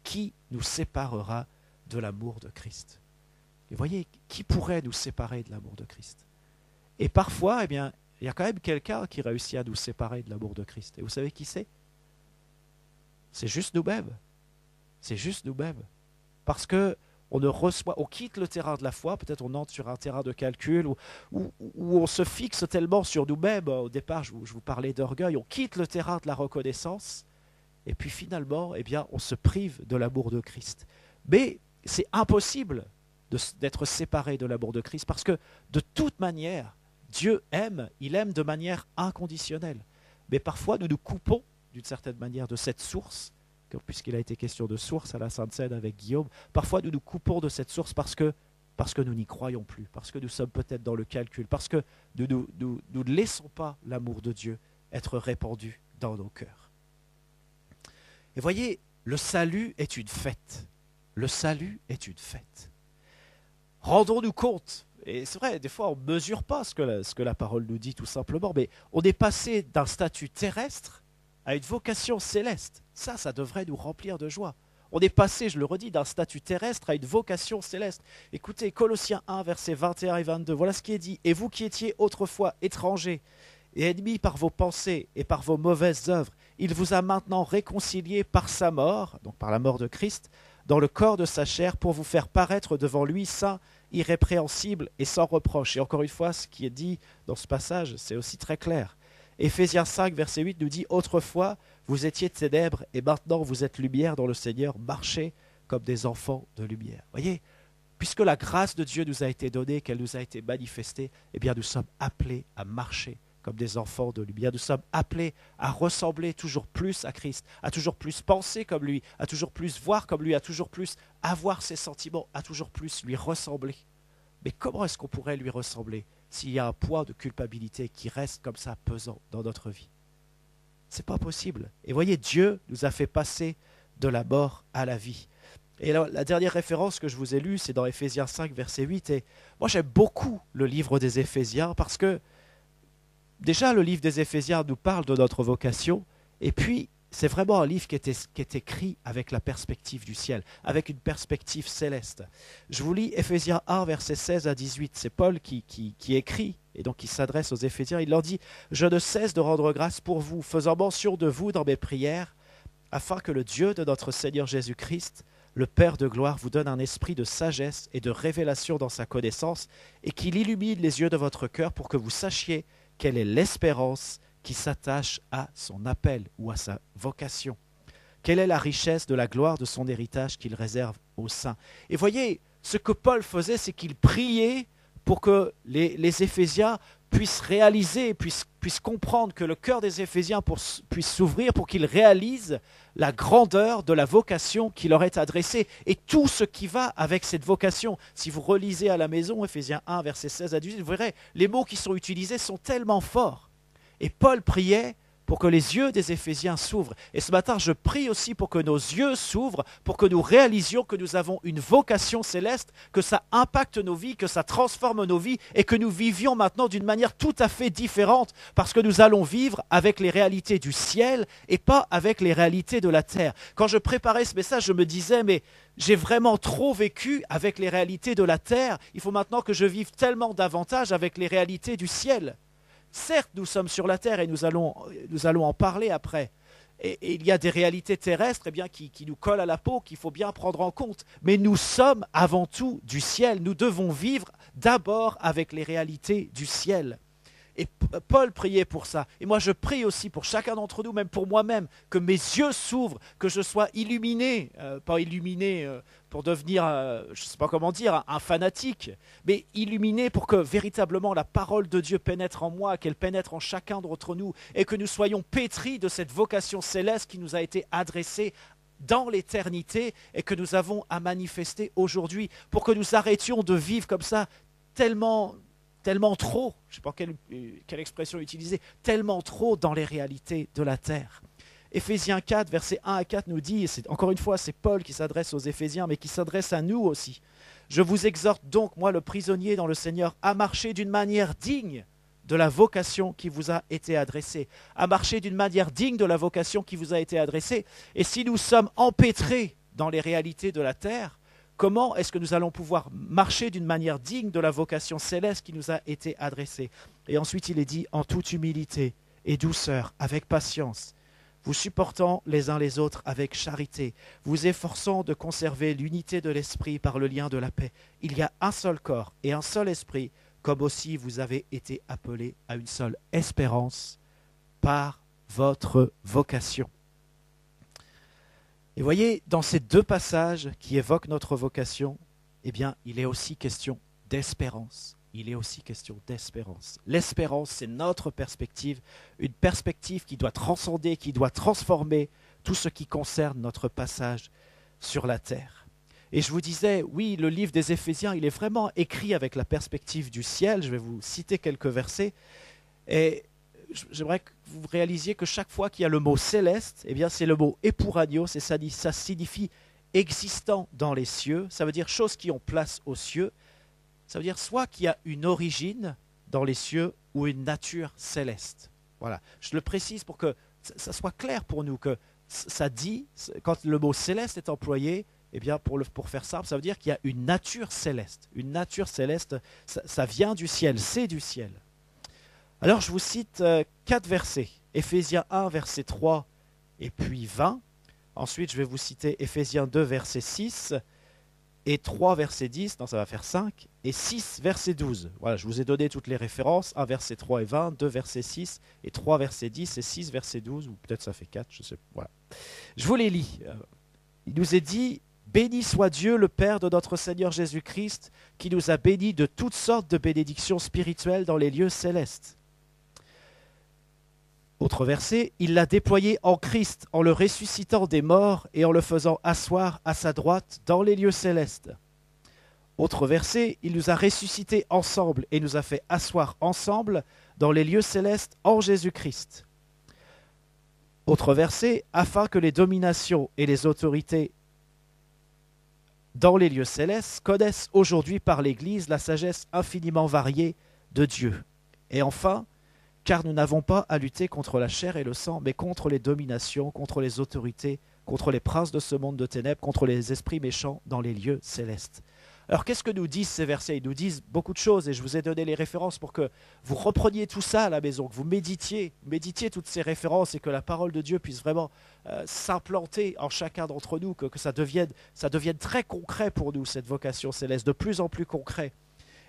Qui nous séparera de l'amour de Christ? Et voyez, qui pourrait nous séparer de l'amour de Christ? Et parfois, eh bien, il y a quand même quelqu'un qui réussit à nous séparer de l'amour de Christ. Et vous savez qui c'est? C'est juste nous-mêmes. C'est juste nous-mêmes. Parce que on quitte le terrain de la foi, peut-être on entre sur un terrain de calcul, où on se fixe tellement sur nous-mêmes. Au départ, je vous parlais d'orgueil. On quitte le terrain de la reconnaissance, et puis finalement, eh bien, on se prive de l'amour de Christ. Mais c'est impossible d'être séparé de l'amour de Christ, parce que de toute manière, Dieu aime, il aime de manière inconditionnelle. Mais parfois, nous nous coupons d'une certaine manière de cette source, puisqu'il a été question de source à la Sainte Seine avec Guillaume. Parfois, nous nous coupons de cette source parce que nous n'y croyons plus, parce que nous sommes peut-être dans le calcul, parce que nous ne laissons pas l'amour de Dieu être répandu dans nos cœurs. Et voyez, le salut est une fête. Le salut est une fête. Rendons-nous compte. Et c'est vrai, des fois, on ne mesure pas ce que la parole nous dit, tout simplement, mais on est passé d'un statut terrestre à une vocation céleste. Ça devrait nous remplir de joie. On est passé, je le redis, d'un statut terrestre à une vocation céleste. Écoutez, Colossiens 1, versets 21 et 22, voilà ce qui est dit. « Et vous qui étiez autrefois étrangers et ennemis par vos pensées et par vos mauvaises œuvres, il vous a maintenant réconciliés par sa mort, donc par la mort de Christ, dans le corps de sa chair, pour vous faire paraître devant lui saint, irrépréhensible et sans reproche. » Et encore une fois, ce qui est dit dans ce passage, c'est aussi très clair. Éphésiens 5, verset 8 nous dit « Autrefois, vous étiez ténèbres, et maintenant vous êtes lumière dans le Seigneur, marchez comme des enfants de lumière. » Voyez, puisque la grâce de Dieu nous a été donnée, qu'elle nous a été manifestée, eh bien nous sommes appelés à marcher comme des enfants de lumière. Nous sommes appelés à ressembler toujours plus à Christ, à toujours plus penser comme lui, à toujours plus voir comme lui, à toujours plus avoir ses sentiments, à toujours plus lui ressembler. Mais comment est-ce qu'on pourrait lui ressembler s'il y a un poids de culpabilité qui reste comme ça pesant dans notre vie? C'est pas possible. Et voyez, Dieu nous a fait passer de la mort à la vie. Et la dernière référence que je vous ai lue, c'est dans Éphésiens 5, verset 8. Et moi, j'aime beaucoup le livre des Éphésiens parce que déjà, le livre des Éphésiens nous parle de notre vocation. Et puis, c'est vraiment un livre qui est écrit avec la perspective du ciel, avec une perspective céleste. Je vous lis Éphésiens 1, versets 16 à 18. C'est Paul qui écrit, et donc qui s'adresse aux Éphésiens. Il leur dit « Je ne cesse de rendre grâce pour vous, faisant mention de vous dans mes prières, afin que le Dieu de notre Seigneur Jésus-Christ, le Père de gloire, vous donne un esprit de sagesse et de révélation dans sa connaissance, et qu'il illumine les yeux de votre cœur pour que vous sachiez quelle est l'espérance qui s'attache à son appel ou à sa vocation. Quelle est la richesse de la gloire de son héritage qu'il réserve aux saints. » Et voyez, ce que Paul faisait, c'est qu'il priait pour que les Éphésiens puissent réaliser, puissent comprendre, que le cœur des Éphésiens puisse s'ouvrir pour qu'ils réalisent la grandeur de la vocation qui leur est adressée et tout ce qui va avec cette vocation. Si vous relisez à la maison Éphésiens 1, versets 16 à 18, vous verrez, les mots qui sont utilisés sont tellement forts. Et Paul priait pour que les yeux des Éphésiens s'ouvrent. Et ce matin, je prie aussi pour que nos yeux s'ouvrent, pour que nous réalisions que nous avons une vocation céleste, que ça impacte nos vies, que ça transforme nos vies et que nous vivions maintenant d'une manière tout à fait différente parce que nous allons vivre avec les réalités du ciel et pas avec les réalités de la terre. Quand je préparais ce message, je me disais, mais j'ai vraiment trop vécu avec les réalités de la terre. Il faut maintenant que je vive tellement davantage avec les réalités du ciel. Certes, nous sommes sur la terre et nous allons en parler après. Et il y a des réalités terrestres qui nous collent à la peau, qu'il faut bien prendre en compte. Mais nous sommes avant tout du ciel. Nous devons vivre d'abord avec les réalités du ciel. Et Paul priait pour ça. Et moi, je prie aussi pour chacun d'entre nous, même pour moi-même, que mes yeux s'ouvrent, que je sois illuminé, pas illuminé pour devenir, je ne sais pas comment dire, un fanatique, mais illuminé pour que véritablement la parole de Dieu pénètre en moi, qu'elle pénètre en chacun d'entre nous, et que nous soyons pétris de cette vocation céleste qui nous a été adressée dans l'éternité et que nous avons à manifester aujourd'hui, pour que nous arrêtions de vivre comme ça tellement trop, je ne sais pas quelle expression utiliser, tellement trop dans les réalités de la terre. Éphésiens 4, versets 1 à 4 nous dit, et encore une fois, c'est Paul qui s'adresse aux Éphésiens, mais qui s'adresse à nous aussi. « Je vous exhorte donc, moi le prisonnier dans le Seigneur, à marcher d'une manière digne de la vocation qui vous a été adressée. » À marcher d'une manière digne de la vocation qui vous a été adressée. Et si nous sommes empêtrés dans les réalités de la terre, comment est-ce que nous allons pouvoir marcher d'une manière digne de la vocation céleste qui nous a été adressée? Et ensuite, il est dit, en toute humilité et douceur, avec patience, vous supportant les uns les autres avec charité, vous efforçant de conserver l'unité de l'esprit par le lien de la paix. Il y a un seul corps et un seul esprit, comme aussi vous avez été appelés à une seule espérance par votre vocation. Et voyez, dans ces deux passages qui évoquent notre vocation, eh bien, il est aussi question d'espérance. Il est aussi question d'espérance. L'espérance, c'est notre perspective, une perspective qui doit transcender, qui doit transformer tout ce qui concerne notre passage sur la terre. Et je vous disais, oui, le livre des Éphésiens, il est vraiment écrit avec la perspective du ciel. Je vais vous citer quelques versets. Et j'aimerais que vous réalisiez que chaque fois qu'il y a le mot céleste, eh bien c'est le mot epouranios, et ça signifie existant dans les cieux. Ça veut dire choses qui ont place aux cieux. Ça veut dire soit qu'il y a une origine dans les cieux ou une nature céleste. Voilà. Je le précise pour que ça soit clair pour nous, que ça dit, quand le mot céleste est employé, eh bien pour faire simple, ça veut dire qu'il y a une nature céleste. Une nature céleste, ça vient du ciel, c'est du ciel. Alors je vous cite 4 versets. Éphésiens 1, verset 3 et puis 20. Ensuite, je vais vous citer Éphésiens 2, verset 6 et 3, verset 10. Non, ça va faire 5. Et 6, verset 12. Voilà, je vous ai donné toutes les références. 1, verset 3 et 20, 2, verset 6 et 3, verset 10 et 6, verset 12. Ou peut-être ça fait 4, je sais pas. Voilà. Je vous les lis. Il nous est dit... Béni soit Dieu, le Père de notre Seigneur Jésus-Christ, qui nous a bénis de toutes sortes de bénédictions spirituelles dans les lieux célestes. Autre verset, il l'a déployé en Christ, en le ressuscitant des morts et en le faisant asseoir à sa droite dans les lieux célestes. Autre verset, il nous a ressuscités ensemble et nous a fait asseoir ensemble dans les lieux célestes en Jésus-Christ. Autre verset, afin que les dominations et les autorités dans les lieux célestes connaissent aujourd'hui par l'Église la sagesse infiniment variée de Dieu. Et enfin, car nous n'avons pas à lutter contre la chair et le sang, mais contre les dominations, contre les autorités, contre les princes de ce monde de ténèbres, contre les esprits méchants dans les lieux célestes. Alors qu'est-ce que nous disent ces versets? Ils nous disent beaucoup de choses et je vous ai donné les références pour que vous repreniez tout ça à la maison, que vous méditiez toutes ces références et que la parole de Dieu puisse vraiment s'implanter en chacun d'entre nous, que ça devienne très concret pour nous, cette vocation céleste, de plus en plus concret.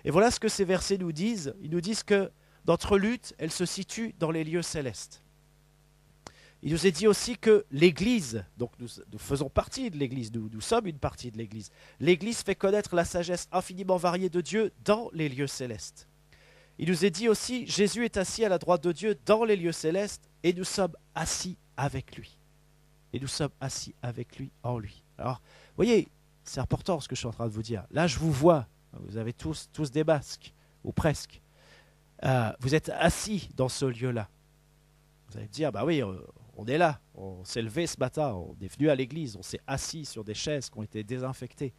Et voilà ce que ces versets nous disent. Ils nous disent que notre lutte, elle se situe dans les lieux célestes. Il nous est dit aussi que l'Église, donc nous faisons partie de l'Église, nous sommes une partie de l'Église. L'Église fait connaître la sagesse infiniment variée de Dieu dans les lieux célestes. Il nous est dit aussi, Jésus est assis à la droite de Dieu dans les lieux célestes et nous sommes assis avec lui. Et nous sommes assis avec lui en lui. Alors, vous voyez, c'est important ce que je suis en train de vous dire. Là, je vous vois, vous avez tous des masques, ou presque. Vous êtes assis dans ce lieu-là. Vous allez me dire, bah oui, on est là, on s'est levé ce matin, on est venu à l'église, on s'est assis sur des chaises qui ont été désinfectées.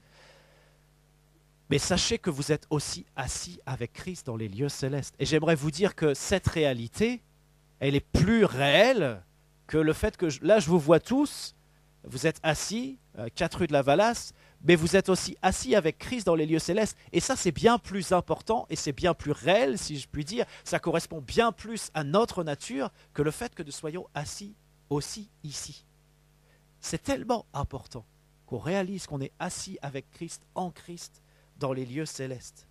Mais sachez que vous êtes aussi assis avec Christ dans les lieux célestes. Et j'aimerais vous dire que cette réalité, elle est plus réelle que le fait que, là je vous vois tous, vous êtes assis, 4 rue de la Valasse, mais vous êtes aussi assis avec Christ dans les lieux célestes. Et ça, c'est bien plus important et c'est bien plus réel, si je puis dire. Ça correspond bien plus à notre nature que le fait que nous soyons assis aussi ici. C'est tellement important qu'on réalise qu'on est assis avec Christ, en Christ, dans les lieux célestes.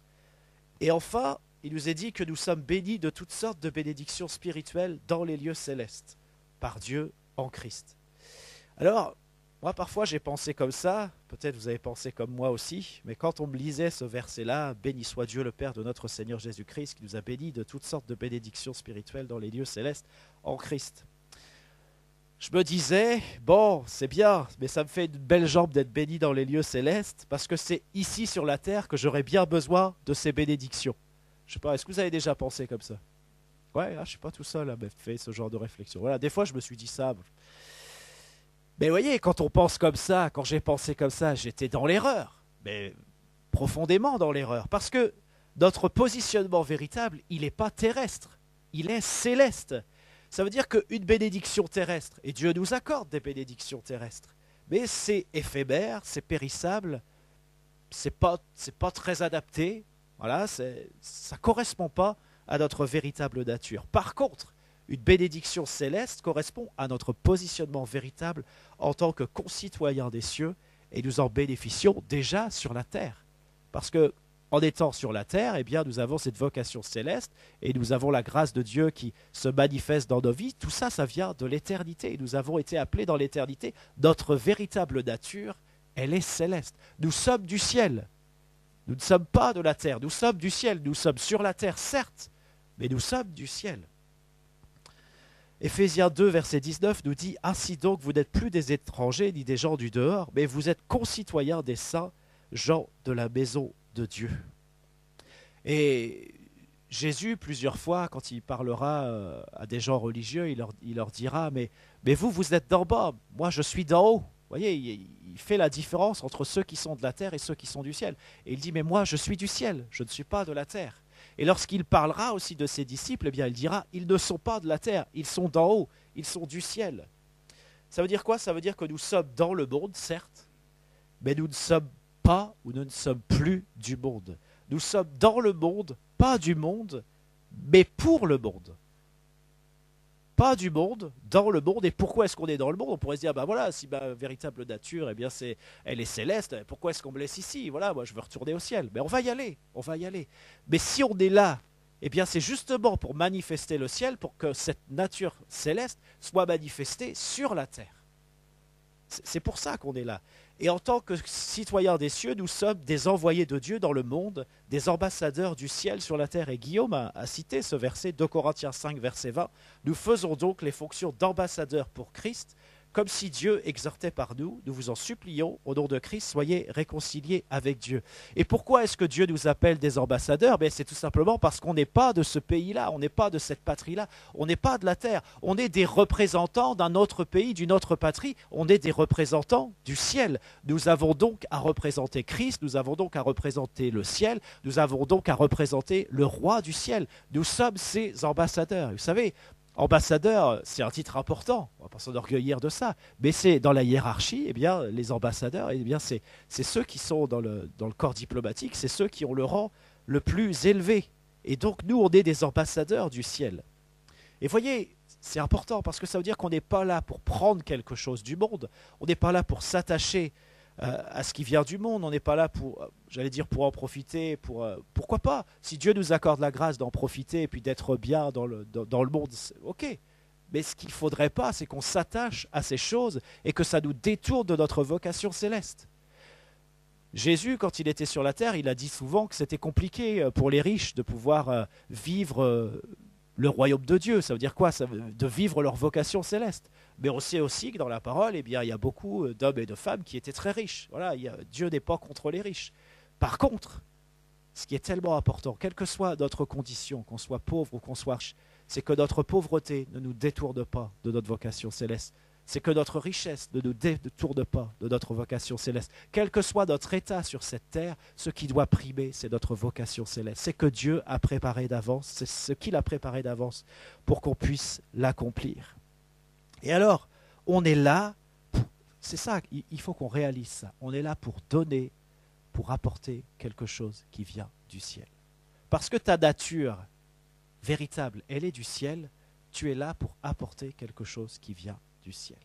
Et enfin, il nous est dit que nous sommes bénis de toutes sortes de bénédictions spirituelles dans les lieux célestes, par Dieu en Christ. Alors, moi, parfois, j'ai pensé comme ça, peut-être vous avez pensé comme moi aussi, mais quand on me lisait ce verset-là, « Béni soit Dieu le Père de notre Seigneur Jésus-Christ, qui nous a bénis de toutes sortes de bénédictions spirituelles dans les lieux célestes en Christ », je me disais, bon, c'est bien, mais ça me fait une belle jambe d'être béni dans les lieux célestes, parce que c'est ici sur la terre que j'aurais bien besoin de ces bénédictions. Je sais pas, est-ce que vous avez déjà pensé comme ça? Ouais, je suis pas tout seul à m'être fait ce genre de réflexion. Voilà, des fois, je me suis dit ça. Mais vous voyez, quand on pense comme ça, quand j'ai pensé comme ça, j'étais dans l'erreur, mais profondément dans l'erreur, parce que notre positionnement véritable, il n'est pas terrestre, il est céleste. Ça veut dire qu'une bénédiction terrestre, et Dieu nous accorde des bénédictions terrestres, mais c'est éphémère, c'est périssable, c'est pas très adapté, voilà, ça ne correspond pas à notre véritable nature. Par contre, une bénédiction céleste correspond à notre positionnement véritable en tant que concitoyens des cieux, et nous en bénéficions déjà sur la terre. Parce que, en étant sur la terre, eh bien, nous avons cette vocation céleste, et nous avons la grâce de Dieu qui se manifeste dans nos vies. Tout ça, ça vient de l'éternité. Nous avons été appelés dans l'éternité. Notre véritable nature, elle est céleste. Nous sommes du ciel. Nous ne sommes pas de la terre. Nous sommes du ciel. Nous sommes sur la terre, certes, mais nous sommes du ciel. Éphésiens 2, verset 19 nous dit « Ainsi donc, vous n'êtes plus des étrangers ni des gens du dehors, mais vous êtes concitoyens des saints, gens de la maison de Dieu. » Et Jésus, plusieurs fois, quand il parlera à des gens religieux, il leur dira « Mais vous êtes d'en bas, moi je suis d'en haut. » Vous voyez, il fait la différence entre ceux qui sont de la terre et ceux qui sont du ciel. Et il dit « Mais moi je suis du ciel, je ne suis pas de la terre. » Et lorsqu'il parlera aussi de ses disciples, eh bien, il dira « Ils ne sont pas de la terre, ils sont d'en haut, ils sont du ciel. » Ça veut dire quoi? Ça veut dire que nous sommes dans le monde, certes, mais nous ne sommes pas ou nous ne sommes plus du monde. Nous sommes dans le monde, pas du monde, mais pour le monde. Pas du monde, dans le monde. Et pourquoi est-ce qu'on est dans le monde? On pourrait se dire, ben voilà, si ma véritable nature, eh bien elle est céleste, pourquoi est-ce qu'on me laisse ici? Voilà, moi je veux retourner au ciel. Mais on va y aller, on va y aller. Mais si on est là, eh bien c'est justement pour manifester le ciel, pour que cette nature céleste soit manifestée sur la terre. C'est pour ça qu'on est là. Et en tant que citoyens des cieux, nous sommes des envoyés de Dieu dans le monde, des ambassadeurs du ciel sur la terre. Et Guillaume a cité ce verset, 2 Corinthiens 5, verset 20. Nous faisons donc les fonctions d'ambassadeurs pour Christ, comme si Dieu exhortait par nous. Nous vous en supplions, au nom de Christ, soyez réconciliés avec Dieu. Et pourquoi est-ce que Dieu nous appelle des ambassadeurs? C'est tout simplement parce qu'on n'est pas de ce pays-là, on n'est pas de cette patrie-là, on n'est pas de la terre. On est des représentants d'un autre pays, d'une autre patrie, on est des représentants du ciel. Nous avons donc à représenter Christ, nous avons donc à représenter le ciel, nous avons donc à représenter le roi du ciel. Nous sommes ces ambassadeurs. Vous savez, ambassadeur, c'est un titre important, on ne va pas s'enorgueillir de ça, mais c'est dans la hiérarchie, eh bien, les ambassadeurs, eh bien, c'est ceux qui sont dans le corps diplomatique, c'est ceux qui ont le rang le plus élevé. Et donc nous, on est des ambassadeurs du ciel. Et voyez, c'est important parce que ça veut dire qu'on n'est pas là pour prendre quelque chose du monde, on n'est pas là pour s'attacher à ce qui vient du monde, on n'est pas là pour, j'allais dire, pour en profiter, pourquoi pas? Si Dieu nous accorde la grâce d'en profiter et puis d'être bien dans le monde, ok. Mais ce qu'il ne faudrait pas, c'est qu'on s'attache à ces choses et que ça nous détourne de notre vocation céleste. Jésus, quand il était sur la terre, il a dit souvent que c'était compliqué pour les riches de pouvoir vivre le royaume de Dieu. Ça veut dire quoi? De vivre leur vocation céleste. Mais on sait aussi que dans la parole, eh bien, il y a beaucoup d'hommes et de femmes qui étaient très riches. Voilà, Dieu n'est pas contre les riches. Par contre, ce qui est tellement important, quelle que soit notre condition, qu'on soit pauvre ou qu'on soit riche, c'est que notre pauvreté ne nous détourne pas de notre vocation céleste. C'est que notre richesse ne nous détourne pas de notre vocation céleste. Quel que soit notre état sur cette terre, ce qui doit primer, c'est notre vocation céleste. C'est que Dieu a préparé d'avance, c'est ce qu'il a préparé d'avance pour qu'on puisse l'accomplir. Et alors, on est là, c'est ça, il faut qu'on réalise ça. On est là pour donner, pour apporter quelque chose qui vient du ciel. Parce que ta nature véritable, elle est du ciel, tu es là pour apporter quelque chose qui vient du ciel.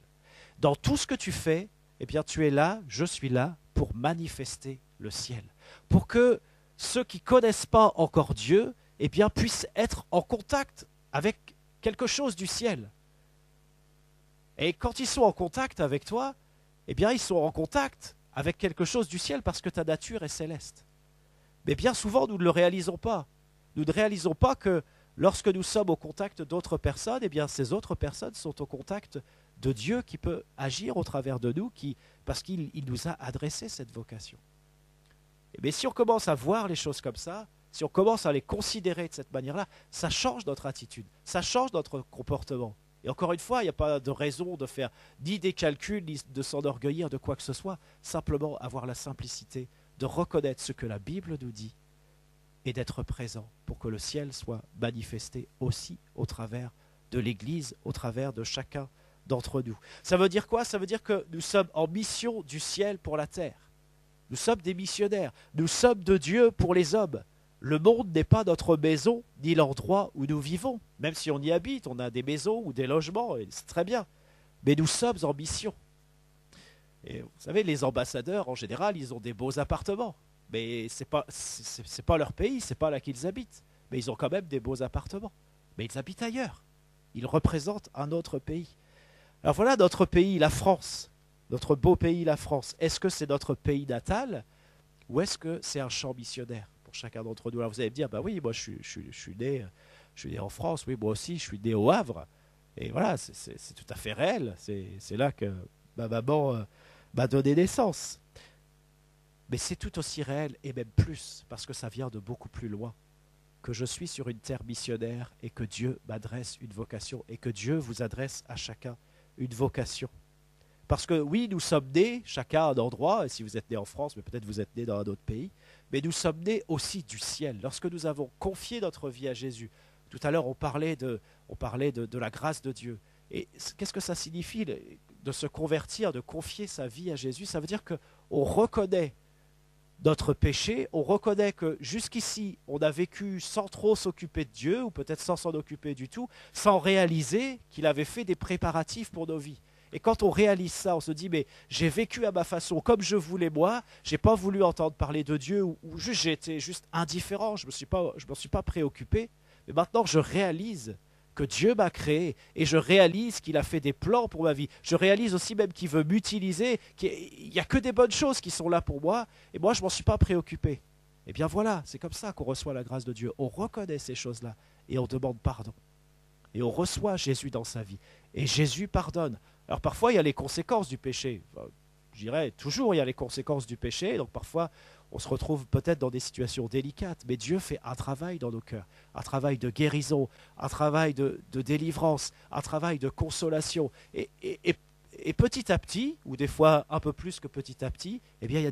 Dans tout ce que tu fais, eh bien tu es là, je suis là pour manifester le ciel, pour que ceux qui ne connaissent pas encore Dieu, eh bien puissent être en contact avec quelque chose du ciel. Et quand ils sont en contact avec toi, eh bien ils sont en contact avec quelque chose du ciel parce que ta nature est céleste. Mais bien souvent nous ne le réalisons pas. Nous ne réalisons pas que lorsque nous sommes au contact d'autres personnes, eh bien ces autres personnes sont au contact de Dieu qui peut agir au travers de nous, parce qu'il nous a adressé cette vocation. Mais si on commence à voir les choses comme ça, si on commence à les considérer de cette manière-là, ça change notre attitude, ça change notre comportement. Et encore une fois, il n'y a pas de raison de faire ni des calculs, ni de s'enorgueillir de quoi que ce soit, simplement avoir la simplicité de reconnaître ce que la Bible nous dit et d'être présent pour que le ciel soit manifesté aussi au travers de l'Église, au travers de chacun d'entre nous. Ça veut dire quoi? Ça veut dire que nous sommes en mission du ciel pour la terre. Nous sommes des missionnaires. Nous sommes de Dieu pour les hommes. Le monde n'est pas notre maison, ni l'endroit où nous vivons. Même si on y habite, on a des maisons ou des logements, et c'est très bien. Mais nous sommes en mission. Et vous savez, les ambassadeurs, en général, ils ont des beaux appartements. Mais c'est pas leur pays, c'est pas là qu'ils habitent. Mais ils ont quand même des beaux appartements. Mais ils habitent ailleurs. Ils représentent un autre pays. Alors voilà notre pays, la France. Notre beau pays, la France. Est-ce que c'est notre pays natal ou est-ce que c'est un champ missionnaire pour chacun d'entre nous? Alors vous allez me dire, bah oui, moi je suis né en France, oui, moi aussi, je suis né au Havre. Et voilà, c'est tout à fait réel. C'est là que ma maman m'a donné naissance. Mais c'est tout aussi réel et même plus, parce que ça vient de beaucoup plus loin. Que je suis sur une terre missionnaire et que Dieu m'adresse une vocation et que Dieu vous adresse à chacun une vocation. Parce que oui, nous sommes nés, chacun à un endroit, et si vous êtes né en France, mais peut-être vous êtes né dans un autre pays, mais nous sommes nés aussi du ciel. Lorsque nous avons confié notre vie à Jésus, tout à l'heure on parlait de la grâce de Dieu. Et qu'est-ce que ça signifie de se convertir, de confier sa vie à Jésus? Ça veut dire qu'on reconnaît notre péché, on reconnaît que jusqu'ici, on a vécu sans trop s'occuper de Dieu, ou peut-être sans s'en occuper du tout, sans réaliser qu'il avait fait des préparatifs pour nos vies. Et quand on réalise ça, on se dit, mais j'ai vécu à ma façon, comme je voulais moi, j'ai pas voulu entendre parler de Dieu, ou juste j'ai été juste indifférent, je m'en suis pas préoccupé, mais maintenant je réalise que Dieu m'a créé, et je réalise qu'il a fait des plans pour ma vie. Je réalise aussi même qu'il veut m'utiliser, qu'il n'y a que des bonnes choses qui sont là pour moi, et moi je ne m'en suis pas préoccupé. Et bien voilà, c'est comme ça qu'on reçoit la grâce de Dieu. On reconnaît ces choses-là, et on demande pardon. Et on reçoit Jésus dans sa vie. Et Jésus pardonne. Alors parfois il y a les conséquences du péché. Enfin, je dirais toujours il y a les conséquences du péché, donc parfois on se retrouve peut-être dans des situations délicates, mais Dieu fait un travail dans nos cœurs, un travail de guérison, un travail de délivrance, un travail de consolation. Et petit à petit, ou des fois un peu plus que petit à petit, eh bien, il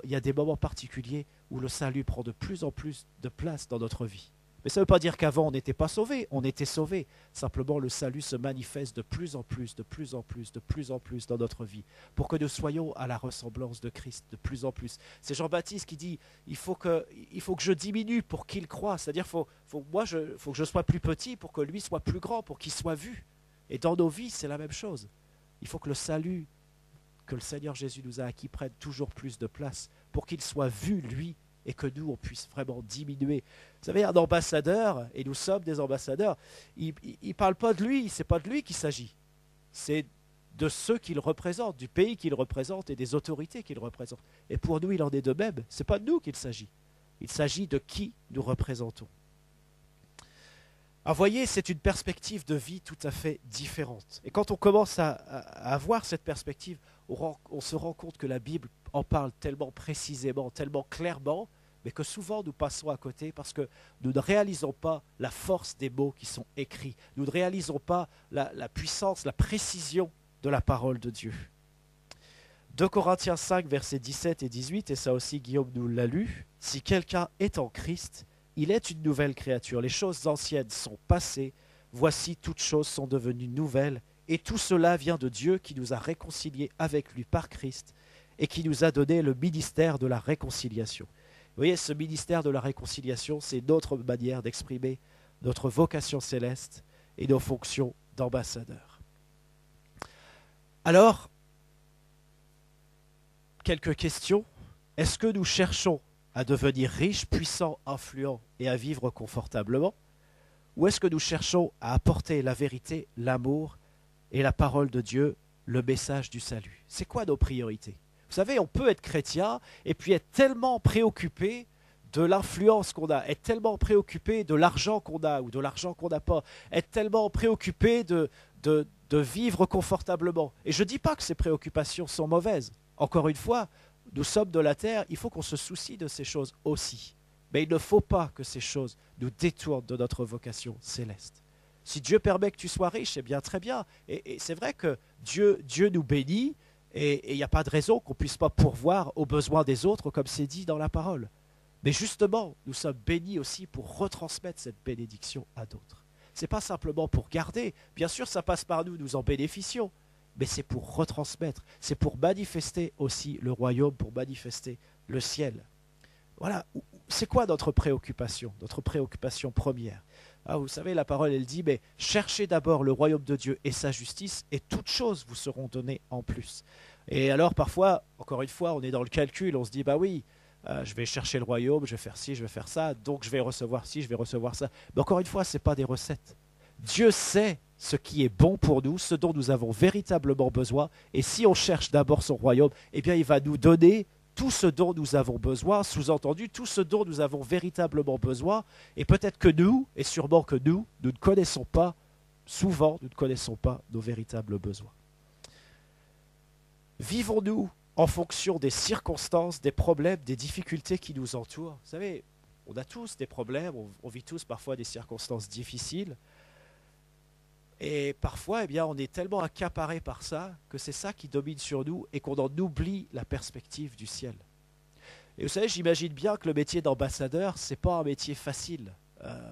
y a des moments particuliers où le salut prend de plus en plus de place dans notre vie. Mais ça ne veut pas dire qu'avant on n'était pas sauvés, on était sauvés. Simplement le salut se manifeste de plus en plus, de plus en plus, de plus en plus dans notre vie, pour que nous soyons à la ressemblance de Christ de plus en plus. C'est Jean-Baptiste qui dit, il faut que je diminue pour qu'il croie, c'est-à-dire faut que je sois plus petit pour que lui soit plus grand, pour qu'il soit vu. Et dans nos vies, c'est la même chose. Il faut que le salut que le Seigneur Jésus nous a acquis prenne toujours plus de place, pour qu'il soit vu, lui, et que nous, on puisse vraiment diminuer. Vous savez, un ambassadeur, et nous sommes des ambassadeurs, il ne parle pas de lui, c'est pas de lui qu'il s'agit. C'est de ceux qu'il représente, du pays qu'il représente et des autorités qu'il représente. Et pour nous, il en est de même. Ce n'est pas de nous qu'il s'agit. Il s'agit de qui nous représentons. Alors, voyez, c'est une perspective de vie tout à fait différente. Et quand on commence à avoir cette perspective, on se rend compte que la Bible en parle tellement précisément, tellement clairement, mais que souvent nous passons à côté parce que nous ne réalisons pas la force des mots qui sont écrits. Nous ne réalisons pas la puissance, la précision de la parole de Dieu. 2 Corinthiens 5, versets 17 et 18, et ça aussi Guillaume nous l'a lu, « Si quelqu'un est en Christ, il est une nouvelle créature. Les choses anciennes sont passées, voici toutes choses sont devenues nouvelles, et tout cela vient de Dieu qui nous a réconciliés avec lui par Christ et qui nous a donné le ministère de la réconciliation. » Vous voyez, ce ministère de la réconciliation, c'est notre manière d'exprimer notre vocation céleste et nos fonctions d'ambassadeur. Alors, quelques questions. Est-ce que nous cherchons à devenir riches, puissants, influents et à vivre confortablement? Ou est-ce que nous cherchons à apporter la vérité, l'amour et la parole de Dieu, le message du salut? C'est quoi nos priorités? Vous savez, on peut être chrétien et puis être tellement préoccupé de l'influence qu'on a, être tellement préoccupé de l'argent qu'on a ou de l'argent qu'on n'a pas, être tellement préoccupé de vivre confortablement. Et je ne dis pas que ces préoccupations sont mauvaises. Encore une fois, nous sommes de la terre, il faut qu'on se soucie de ces choses aussi. Mais il ne faut pas que ces choses nous détournent de notre vocation céleste. Si Dieu permet que tu sois riche, c'est bien, très bien. Et c'est vrai que Dieu nous bénit et il n'y a pas de raison qu'on ne puisse pas pourvoir aux besoins des autres comme c'est dit dans la parole. Mais justement, nous sommes bénis aussi pour retransmettre cette bénédiction à d'autres. Ce n'est pas simplement pour garder. Bien sûr, ça passe par nous, nous en bénéficions. Mais c'est pour retransmettre, c'est pour manifester aussi le royaume, pour manifester le ciel. Voilà, c'est quoi notre préoccupation première? Vous savez, la parole, elle dit, mais cherchez d'abord le royaume de Dieu et sa justice, et toutes choses vous seront données en plus. Et alors, parfois, encore une fois, on est dans le calcul, on se dit, bah oui, je vais chercher le royaume, je vais faire ci, je vais faire ça, donc je vais recevoir ci, je vais recevoir ça. Mais encore une fois, ce n'est pas des recettes. Dieu sait ce qui est bon pour nous, ce dont nous avons véritablement besoin, et si on cherche d'abord son royaume, eh bien il va nous donner tout ce dont nous avons besoin, sous-entendu tout ce dont nous avons véritablement besoin, et peut-être que nous, et sûrement que nous ne connaissons pas, souvent nous ne connaissons pas nos véritables besoins. Vivons-nous en fonction des circonstances, des problèmes, des difficultés qui nous entourent? Vous savez, on a tous des problèmes, on vit tous parfois des circonstances difficiles, et parfois, eh bien, on est tellement accaparé par ça que c'est ça qui domine sur nous et qu'on en oublie la perspective du ciel. Et vous savez, j'imagine bien que le métier d'ambassadeur, c'est pas un métier facile.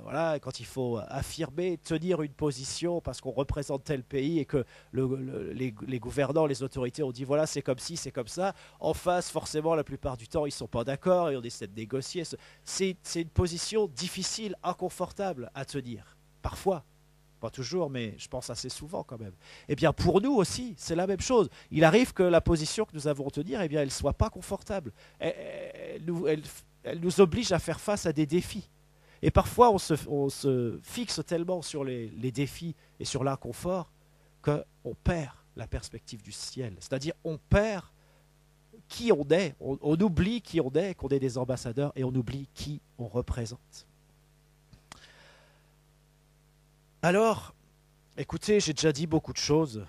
Voilà, quand il faut affirmer, tenir une position parce qu'on représente tel pays et que les gouvernants, les autorités ont dit voilà, c'est comme ci, c'est comme ça. En face, forcément, la plupart du temps, ils ne sont pas d'accord et on essaie de négocier. C'est une position difficile, inconfortable à tenir, parfois. Pas toujours, mais je pense assez souvent quand même. Eh bien, pour nous aussi, c'est la même chose. Il arrive que la position que nous avons à tenir, eh bien, elle ne soit pas confortable. Elle nous oblige à faire face à des défis. Et parfois, on se fixe tellement sur les défis et sur l'inconfort qu'on perd la perspective du ciel. C'est-à-dire, on perd qui on est. On oublie qui on est, qu'on est des ambassadeurs, et on oublie qui on représente. Alors, écoutez, j'ai déjà dit beaucoup de choses.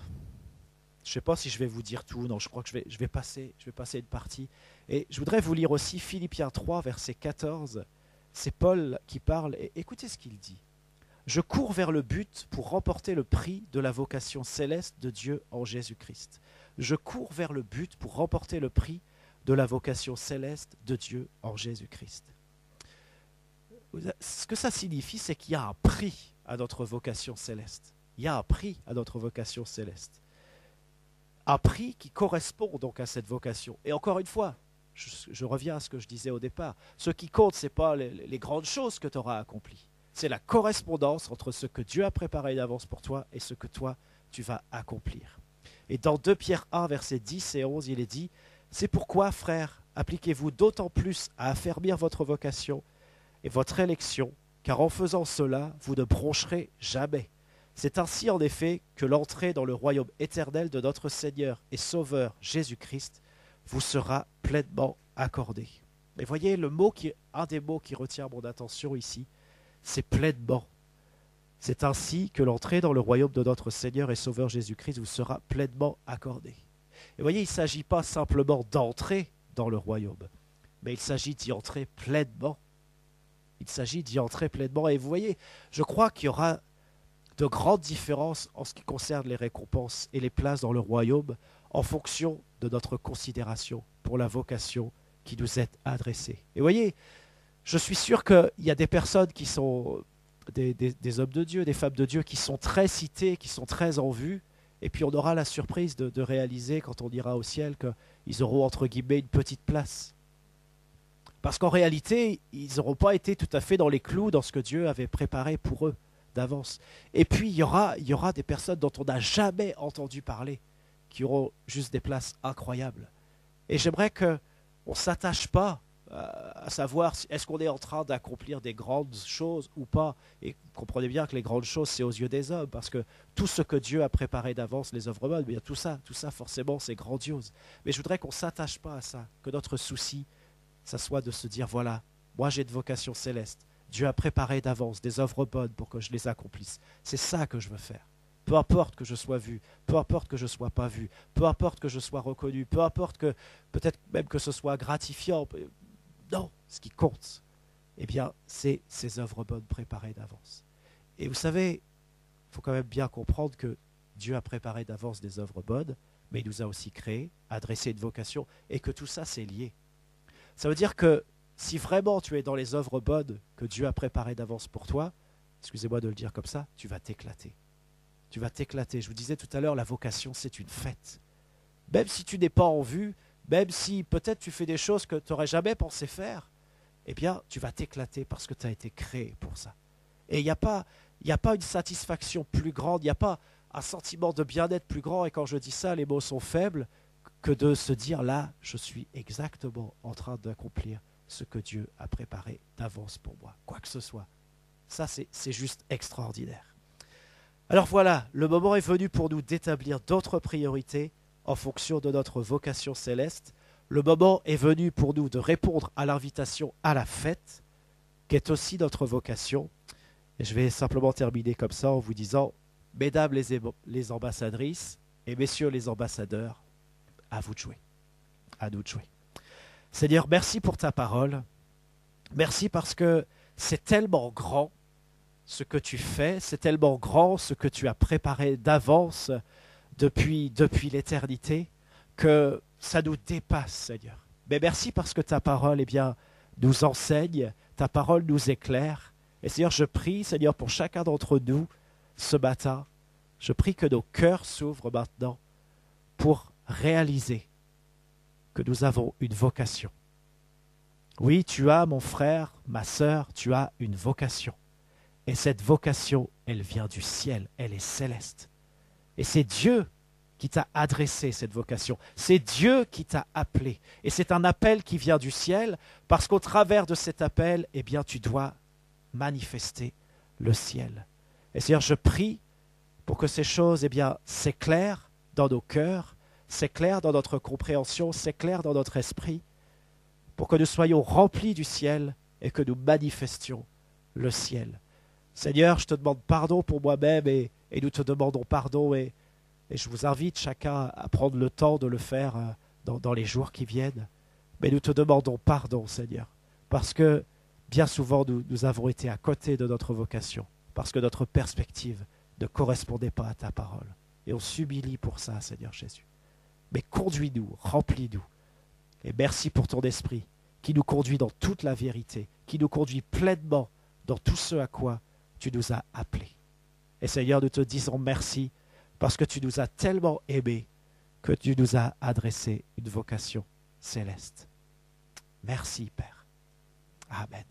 Je ne sais pas si je vais vous dire tout. Non, je crois que je vais passer une partie. Et je voudrais vous lire aussi Philippiens 3, verset 14. C'est Paul qui parle. Et écoutez ce qu'il dit. « Je cours vers le but pour remporter le prix de la vocation céleste de Dieu en Jésus-Christ. Je cours vers le but pour remporter le prix de la vocation céleste de Dieu en Jésus-Christ. » Ce que ça signifie, c'est qu'il y a un prix à notre vocation céleste. Il y a un prix à notre vocation céleste. Un prix qui correspond donc à cette vocation. Et encore une fois, je reviens à ce que je disais au départ. Ce qui compte, ce n'est pas les grandes choses que tu auras accomplies. C'est la correspondance entre ce que Dieu a préparé d'avance pour toi et ce que toi, tu vas accomplir. Et dans 2 Pierre 1, versets 10 et 11, il est dit « C'est pourquoi, frères, appliquez-vous d'autant plus à affermir votre vocation et votre élection, car en faisant cela, vous ne broncherez jamais. C'est ainsi en effet que l'entrée dans le royaume éternel de notre Seigneur et Sauveur Jésus-Christ vous sera pleinement accordée. » Et voyez, un des mots qui retient mon attention ici, c'est pleinement. C'est ainsi que l'entrée dans le royaume de notre Seigneur et Sauveur Jésus-Christ vous sera pleinement accordée. Et voyez, il ne s'agit pas simplement d'entrer dans le royaume, mais il s'agit d'y entrer pleinement. Il s'agit d'y entrer pleinement. Et vous voyez, je crois qu'il y aura de grandes différences en ce qui concerne les récompenses et les places dans le royaume en fonction de notre considération pour la vocation qui nous est adressée. Et vous voyez, je suis sûr qu'il y a des personnes qui sont des hommes de Dieu, des femmes de Dieu qui sont très cités, qui sont très en vue, et puis on aura la surprise de réaliser quand on ira au ciel qu'ils auront entre guillemets une petite place. Parce qu'en réalité, ils n'auront pas été tout à fait dans les clous dans ce que Dieu avait préparé pour eux d'avance. Et puis il y aura des personnes dont on n'a jamais entendu parler, qui auront juste des places incroyables. Et j'aimerais qu'on ne s'attache pas à savoir est-ce qu'on est en train d'accomplir des grandes choses ou pas. Et comprenez bien que les grandes choses, c'est aux yeux des hommes, parce que tout ce que Dieu a préparé d'avance, les œuvres bonnes, bien tout ça forcément, c'est grandiose. Mais je voudrais qu'on ne s'attache pas à ça, que notre souci, ça soit de se dire, voilà, moi j'ai une vocation céleste. Dieu a préparé d'avance des œuvres bonnes pour que je les accomplisse. C'est ça que je veux faire. Peu importe que je sois vu, peu importe que je ne sois pas vu, peu importe que je sois reconnu, peu importe que, peut-être même que ce soit gratifiant. Non, ce qui compte, eh bien, c'est ces œuvres bonnes préparées d'avance. Et vous savez, il faut quand même bien comprendre que Dieu a préparé d'avance des œuvres bonnes, mais il nous a aussi créés, adressé une vocation, et que tout ça, c'est lié. Ça veut dire que si vraiment tu es dans les œuvres bonnes que Dieu a préparées d'avance pour toi, excusez-moi de le dire comme ça, tu vas t'éclater. Tu vas t'éclater. Je vous disais tout à l'heure, la vocation, c'est une fête. Même si tu n'es pas en vue, même si peut-être tu fais des choses que tu n'aurais jamais pensé faire, eh bien, tu vas t'éclater parce que tu as été créé pour ça. Et il n'y a pas une satisfaction plus grande, il n'y a pas un sentiment de bien-être plus grand, et quand je dis ça, les mots sont faibles, que de se dire là, je suis exactement en train d'accomplir ce que Dieu a préparé d'avance pour moi, quoi que ce soit. Ça, c'est juste extraordinaire. Alors voilà, le moment est venu pour nous d'établir d'autres priorités en fonction de notre vocation céleste. Le moment est venu pour nous de répondre à l'invitation à la fête, qui est aussi notre vocation. Et je vais simplement terminer comme ça en vous disant, mesdames les ambassadrices et messieurs les ambassadeurs, à vous de jouer, à nous de jouer. Seigneur, merci pour ta parole. Merci parce que c'est tellement grand ce que tu fais, c'est tellement grand ce que tu as préparé d'avance depuis l'éternité, que ça nous dépasse, Seigneur. Mais merci parce que ta parole, eh bien, nous enseigne, ta parole nous éclaire. Et Seigneur, je prie, Seigneur, pour chacun d'entre nous ce matin, je prie que nos cœurs s'ouvrent maintenant pour réaliser que nous avons une vocation. Oui, tu as, mon frère, ma sœur, tu as une vocation. Et cette vocation, elle vient du ciel, elle est céleste. Et c'est Dieu qui t'a adressé cette vocation. C'est Dieu qui t'a appelé. Et c'est un appel qui vient du ciel, parce qu'au travers de cet appel, eh bien, tu dois manifester le ciel. Et Seigneur, je prie pour que ces choses, eh bien, s'éclairent dans nos cœurs, s'éclairent dans notre compréhension, s'éclairent dans notre esprit, pour que nous soyons remplis du ciel et que nous manifestions le ciel. Seigneur, je te demande pardon pour moi-même et nous te demandons pardon et je vous invite chacun à prendre le temps de le faire dans les jours qui viennent. Mais nous te demandons pardon, Seigneur, parce que bien souvent nous avons été à côté de notre vocation, parce que notre perspective ne correspondait pas à ta parole. Et on s'humilie pour ça, Seigneur Jésus. Mais conduis-nous, remplis-nous. Et merci pour ton esprit qui nous conduit dans toute la vérité, qui nous conduit pleinement dans tout ce à quoi tu nous as appelés. Et Seigneur, nous te disons merci parce que tu nous as tellement aimés que tu nous as adressé une vocation céleste. Merci, Père. Amen.